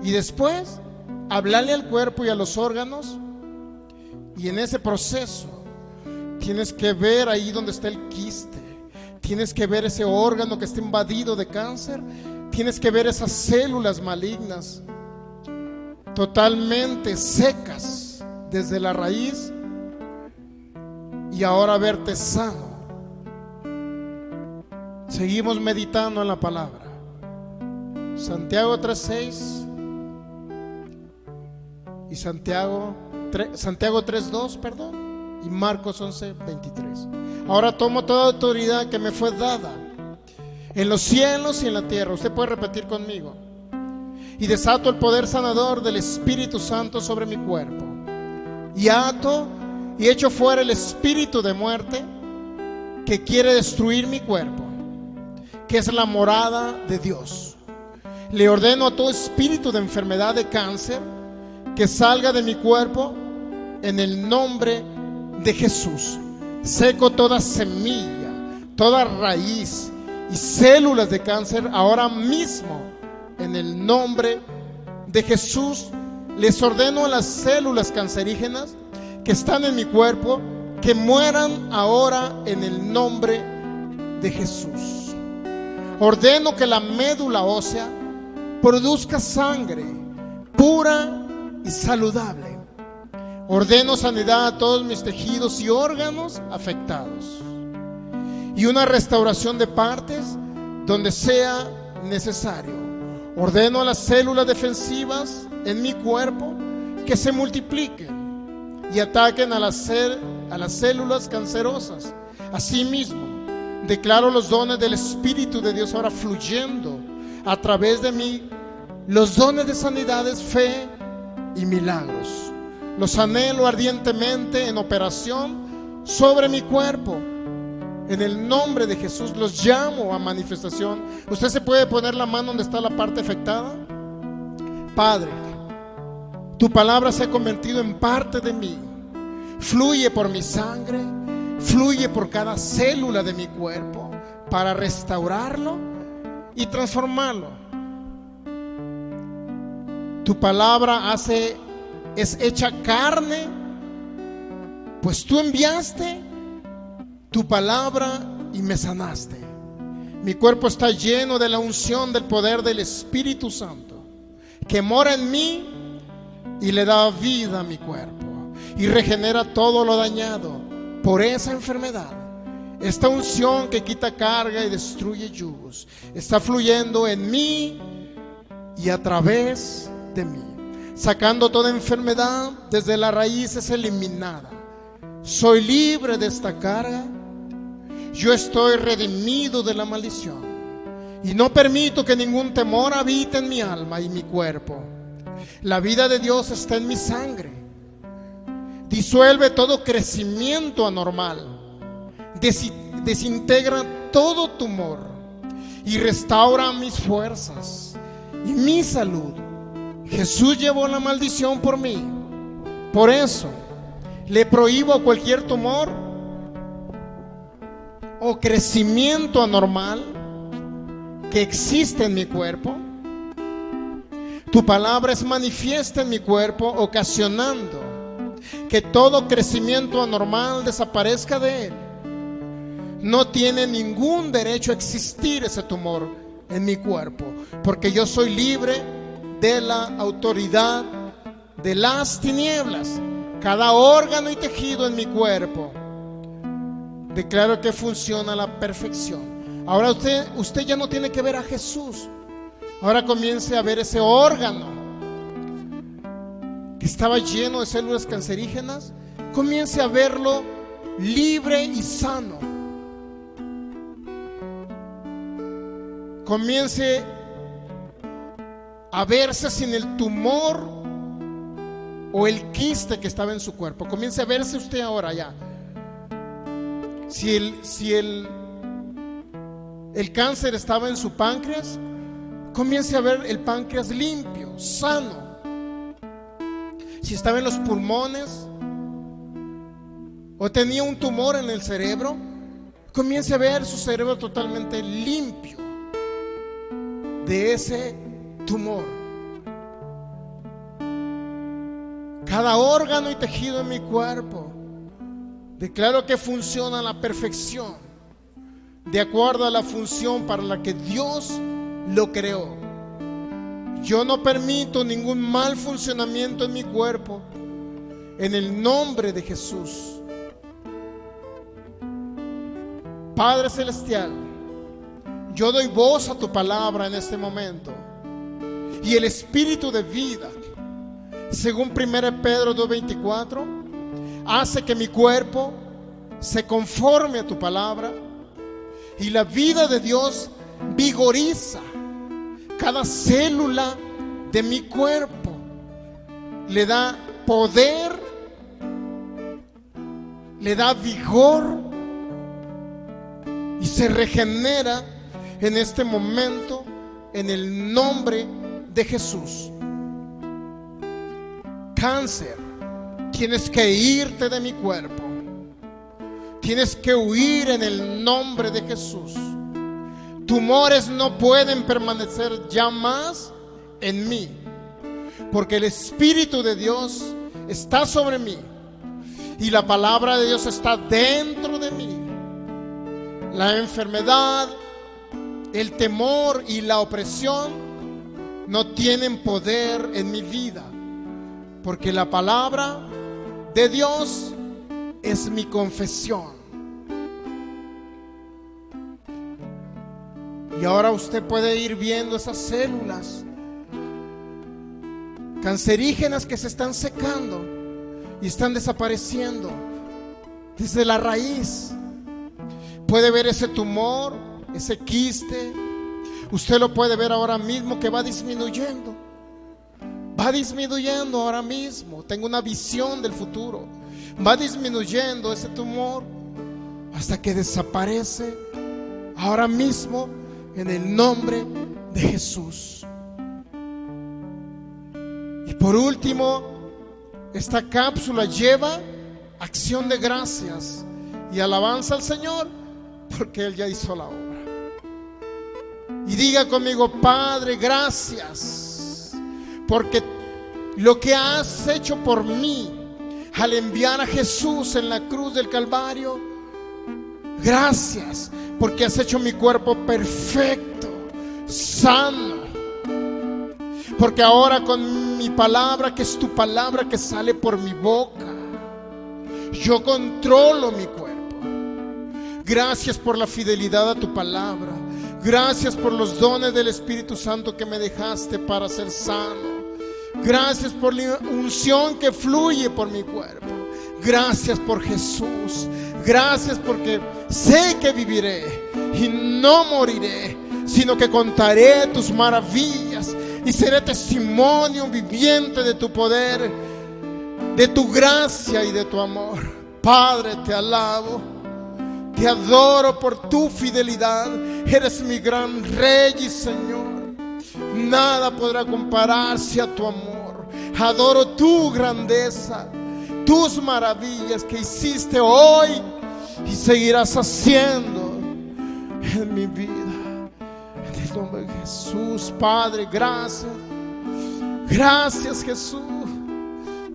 Y después hablarle al cuerpo y a los órganos. Y en ese proceso tienes que ver ahí donde está el quiste. Tienes que ver ese órgano que está invadido de cáncer. Tienes que ver esas células malignas totalmente secas desde la raíz. Y ahora verte sano. Seguimos meditando en la palabra. Santiago 3:6 y Santiago 3:2, perdón, y Marcos 11:23. Ahora tomo toda autoridad que me fue dada en los cielos y en la tierra. Usted puede repetir conmigo. Y desato el poder sanador del Espíritu Santo sobre mi cuerpo. Y ato y echo fuera el espíritu de muerte que quiere destruir mi cuerpo, que es la morada de Dios. Le ordeno a todo espíritu de enfermedad, de cáncer, que salga de mi cuerpo en el nombre de Jesús. Seco toda semilla, toda raíz y células de cáncer ahora mismo en el nombre de Jesús. Les ordeno a las células cancerígenas que están en mi cuerpo que mueran ahora en el nombre de Jesús. Ordeno que la médula ósea produzca sangre pura y saludable. Ordeno sanidad a todos mis tejidos y órganos afectados y una restauración de partes donde sea necesario. Ordeno a las células defensivas en mi cuerpo que se multipliquen y ataquen a las células cancerosas. Asimismo, declaro los dones del Espíritu de Dios ahora fluyendo a través de mí, los dones de sanidades, fe y milagros. Los anhelo ardientemente en operación sobre mi cuerpo. En el nombre de Jesús los llamo a manifestación. Usted se puede poner la mano donde está la parte afectada. Padre, tu palabra se ha convertido en parte de mí. Fluye por mi sangre, fluye por cada célula de mi cuerpo para restaurarlo y transformarlo. Tu palabra es hecha carne, pues tú enviaste tu palabra y me sanaste. Mi cuerpo está lleno de la unción del poder del Espíritu Santo, que mora en mí y le da vida a mi cuerpo y regenera todo lo dañado por esa enfermedad. Esta unción que quita carga y destruye yugos está fluyendo en mí y a través de mí, sacando toda enfermedad desde la raíz es eliminada. Soy libre de esta carga. Yo estoy redimido de la maldición y no permito que ningún temor habite en mi alma y mi cuerpo. La vida de Dios está en mi sangre. Disuelve todo crecimiento anormal, desintegra todo tumor y restaura mis fuerzas y mi salud. Jesús llevó la maldición por mí. Por eso le prohíbo cualquier tumor o crecimiento anormal que existe en mi cuerpo. Tu palabra es manifiesta en mi cuerpo, ocasionando que todo crecimiento anormal desaparezca de él. No tiene ningún derecho a existir ese tumor en mi cuerpo, porque yo soy libre de la autoridad de las tinieblas. Cada órgano y tejido en mi cuerpo declaro que funciona a la perfección. Ahora usted ya no tiene que ver a Jesús. Ahora comience a ver ese órgano que estaba lleno de células cancerígenas. Comience a verlo libre y sano. Comience a verse sin el tumor o el quiste que estaba en su cuerpo. Comience a verse usted ahora ya. Si el el cáncer estaba en su páncreas, comience a ver el páncreas limpio, sano. Si estaba en los pulmones o tenía un tumor en el cerebro, comience a ver su cerebro totalmente limpio de ese tumor. Cada órgano y tejido en mi cuerpo declaro que funciona a la perfección, de acuerdo a la función para la que Dios lo creó. Yo no permito ningún mal funcionamiento en mi cuerpo, en el nombre de Jesús. Padre Celestial, yo doy voz a tu palabra en este momento, y el espíritu de vida, según 1 Pedro 2:24, hace que mi cuerpo se conforme a tu palabra, y la vida de Dios vigoriza cada célula de mi cuerpo, le da poder, le da vigor y se regenera en este momento en el nombre de Jesús. Cáncer, tienes que irte de mi cuerpo, tienes que huir en el nombre de Jesús. Tumores no pueden permanecer ya más en mí, porque el Espíritu de Dios está sobre mí y la palabra de Dios está dentro de mí. La enfermedad, el temor y la opresión no tienen poder en mi vida, porque la palabra de Dios es mi confesión. Y ahora usted puede ir viendo esas células cancerígenas que se están secando y están desapareciendo desde la raíz. Puede ver ese tumor, ese quiste. Usted lo puede ver ahora mismo que va disminuyendo. Va disminuyendo ahora mismo. Tengo una visión del futuro. Va disminuyendo ese tumor hasta que desaparece ahora mismo en el nombre de Jesús. Y por último, esta cápsula lleva acción de gracias y alabanza al Señor, porque Él ya hizo la obra. Y diga conmigo: Padre, gracias, porque lo que has hecho por mí al enviar a Jesús en la cruz del Calvario, gracias, porque has hecho mi cuerpo perfecto, sano. Porque ahora con mi palabra, que es tu palabra que sale por mi boca, yo controlo mi cuerpo. Gracias por la fidelidad a tu palabra. Gracias por los dones del Espíritu Santo que me dejaste para ser sano. Gracias por la unción que fluye por mi cuerpo. Gracias por Jesús. Gracias porque sé que viviré y no moriré, sino que contaré tus maravillas y seré testimonio viviente de tu poder, de tu gracia y de tu amor. Padre, te alabo, te adoro por tu fidelidad. Eres mi gran Rey y Señor. Nada podrá compararse a tu amor. Adoro tu grandeza, tus maravillas que hiciste hoy y seguirás haciendo en mi vida. En el nombre de Jesús, Padre, gracias. Gracias, Jesús.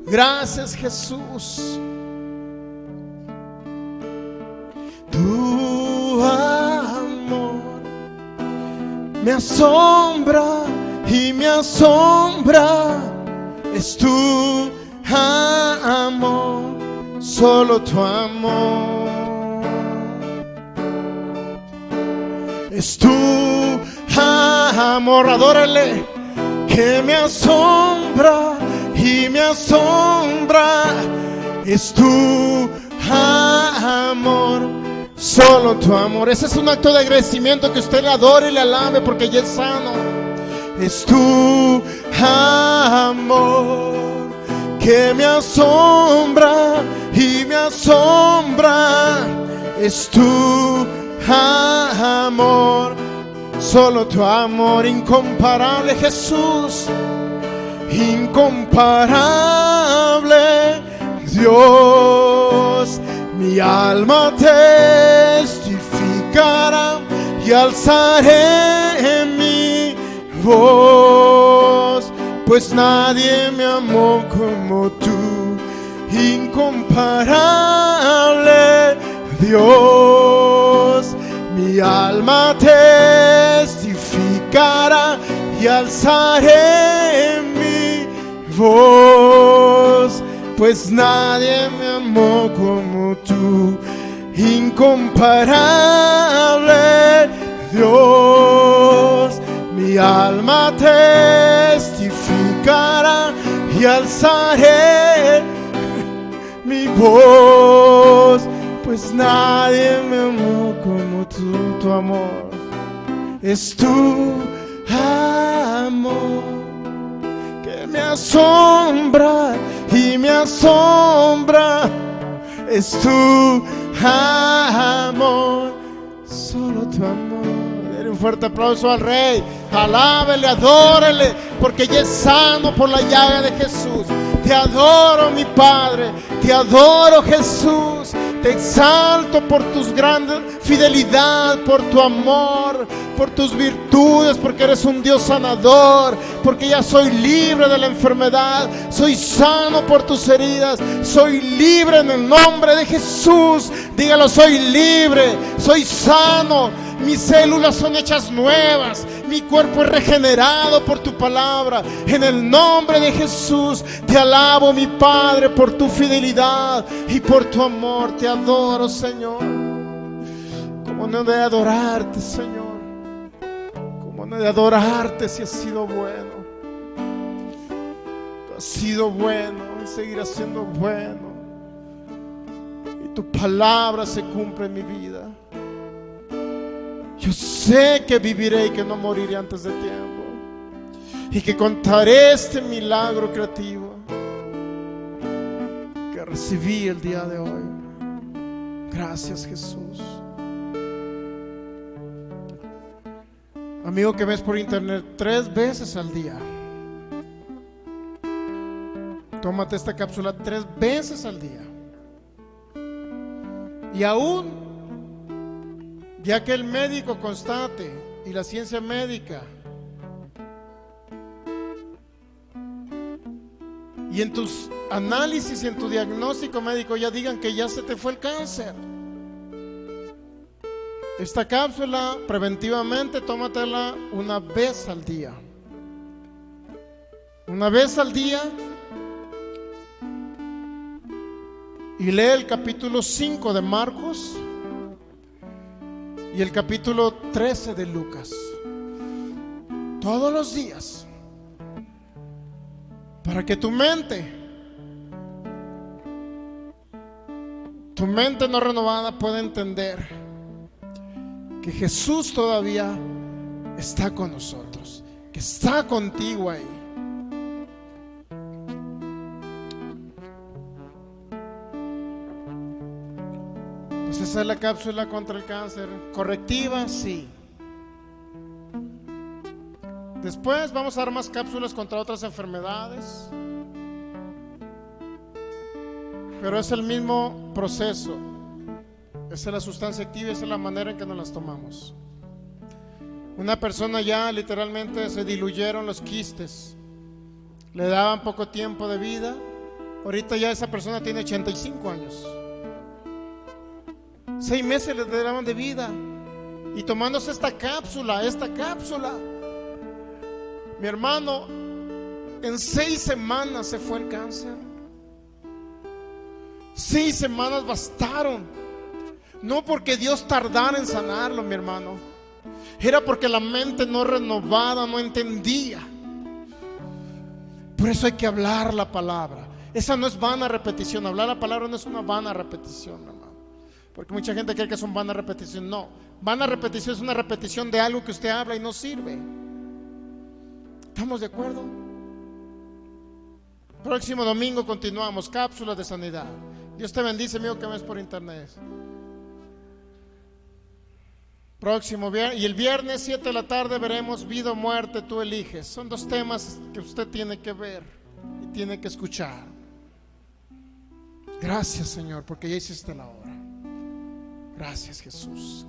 Gracias, Jesús. Tu amor me asombra y me asombra. Es tu amor, solo tu amor. Es tu amor, adórale, que me asombra y me asombra. Es tu amor, solo tu amor. Ese es un acto de agradecimiento, que usted le adore y le alabe porque ya es sano. Es tu amor que me asombra y me asombra. Es tu amor, solo tu amor incomparable, Jesús, incomparable Dios. Mi alma testificará y alzaré mi voz, pues nadie me amó como tú, incomparable Dios. Mi alma testificará y alzaré mi voz, pues nadie me amó como tú, incomparable Dios. Mi alma testificará y alzaré mi voz, pues nadie me amó como tú. Tu amor es tu amor que me asombra y me asombra. Es tu amor, solo tu amor. Dale un fuerte aplauso al Rey. Alábele, adórele, porque ya es sano por la llaga de Jesús. Te adoro, mi Padre, te adoro, Jesús. Te exalto por tus grandes fidelidad, por tu amor, por tus virtudes, porque eres un Dios sanador, porque ya soy libre de la enfermedad, soy sano por tus heridas, soy libre en el nombre de Jesús. Dígalo, soy libre, soy sano, mis células son hechas nuevas, mi cuerpo es regenerado por tu palabra. En el nombre de Jesús te alabo, mi Padre, por tu fidelidad y por tu amor. Te adoro, Señor. ¿Cómo no he de adorarte, Señor? ¿Cómo no he de adorarte si has sido bueno? Tú has sido bueno y seguirás siendo bueno, y tu palabra se cumple en mi vida. Yo sé que viviré y que no moriré antes de tiempo, y que contaré este milagro creativo que recibí el día de hoy. Gracias, Jesús. Amigo que ves por internet, 3 veces al día, tómate esta cápsula 3 veces al día. Y aún, ya que el médico constate y la ciencia médica y en tus análisis y en tu diagnóstico médico ya digan que ya se te fue el cáncer, esta cápsula preventivamente tómatela 1 vez al día. 1 vez al día, y lee el capítulo 5 de Marcos y el capítulo 13 de Lucas todos los días, para que tu mente no renovada pueda entender que Jesús todavía está con nosotros, que está contigo ahí. Pues esa es la cápsula contra el cáncer. Correctiva, sí. Después vamos a dar más cápsulas contra otras enfermedades, pero es el mismo proceso. Esa es la sustancia activa, esa es la manera en que nos las tomamos. Una persona ya literalmente se diluyeron los quistes, le daban poco tiempo de vida. Ahorita ya esa persona tiene 85 años. 6 meses le daban de vida, y tomándose esta cápsula, mi hermano, en 6 semanas se fue el cáncer. 6 semanas bastaron. No porque Dios tardara en sanarlo, mi hermano, era porque la mente no renovada no entendía. Por eso hay que hablar la palabra. Esa no es vana repetición. Hablar la palabra no es una vana repetición, hermano, porque mucha gente cree que es una vana repetición. No, vana repetición es una repetición de algo que usted habla y no sirve. ¿Estamos de acuerdo? Próximo domingo continuamos, cápsulas de sanidad. Dios te bendice, amigo que ves por internet. Próximo viernes. Y el viernes 7 de la tarde veremos vida o muerte, tú eliges. Son dos temas que usted tiene que ver y tiene que escuchar. Gracias, Señor, porque ya hiciste la obra. Gracias, Jesús.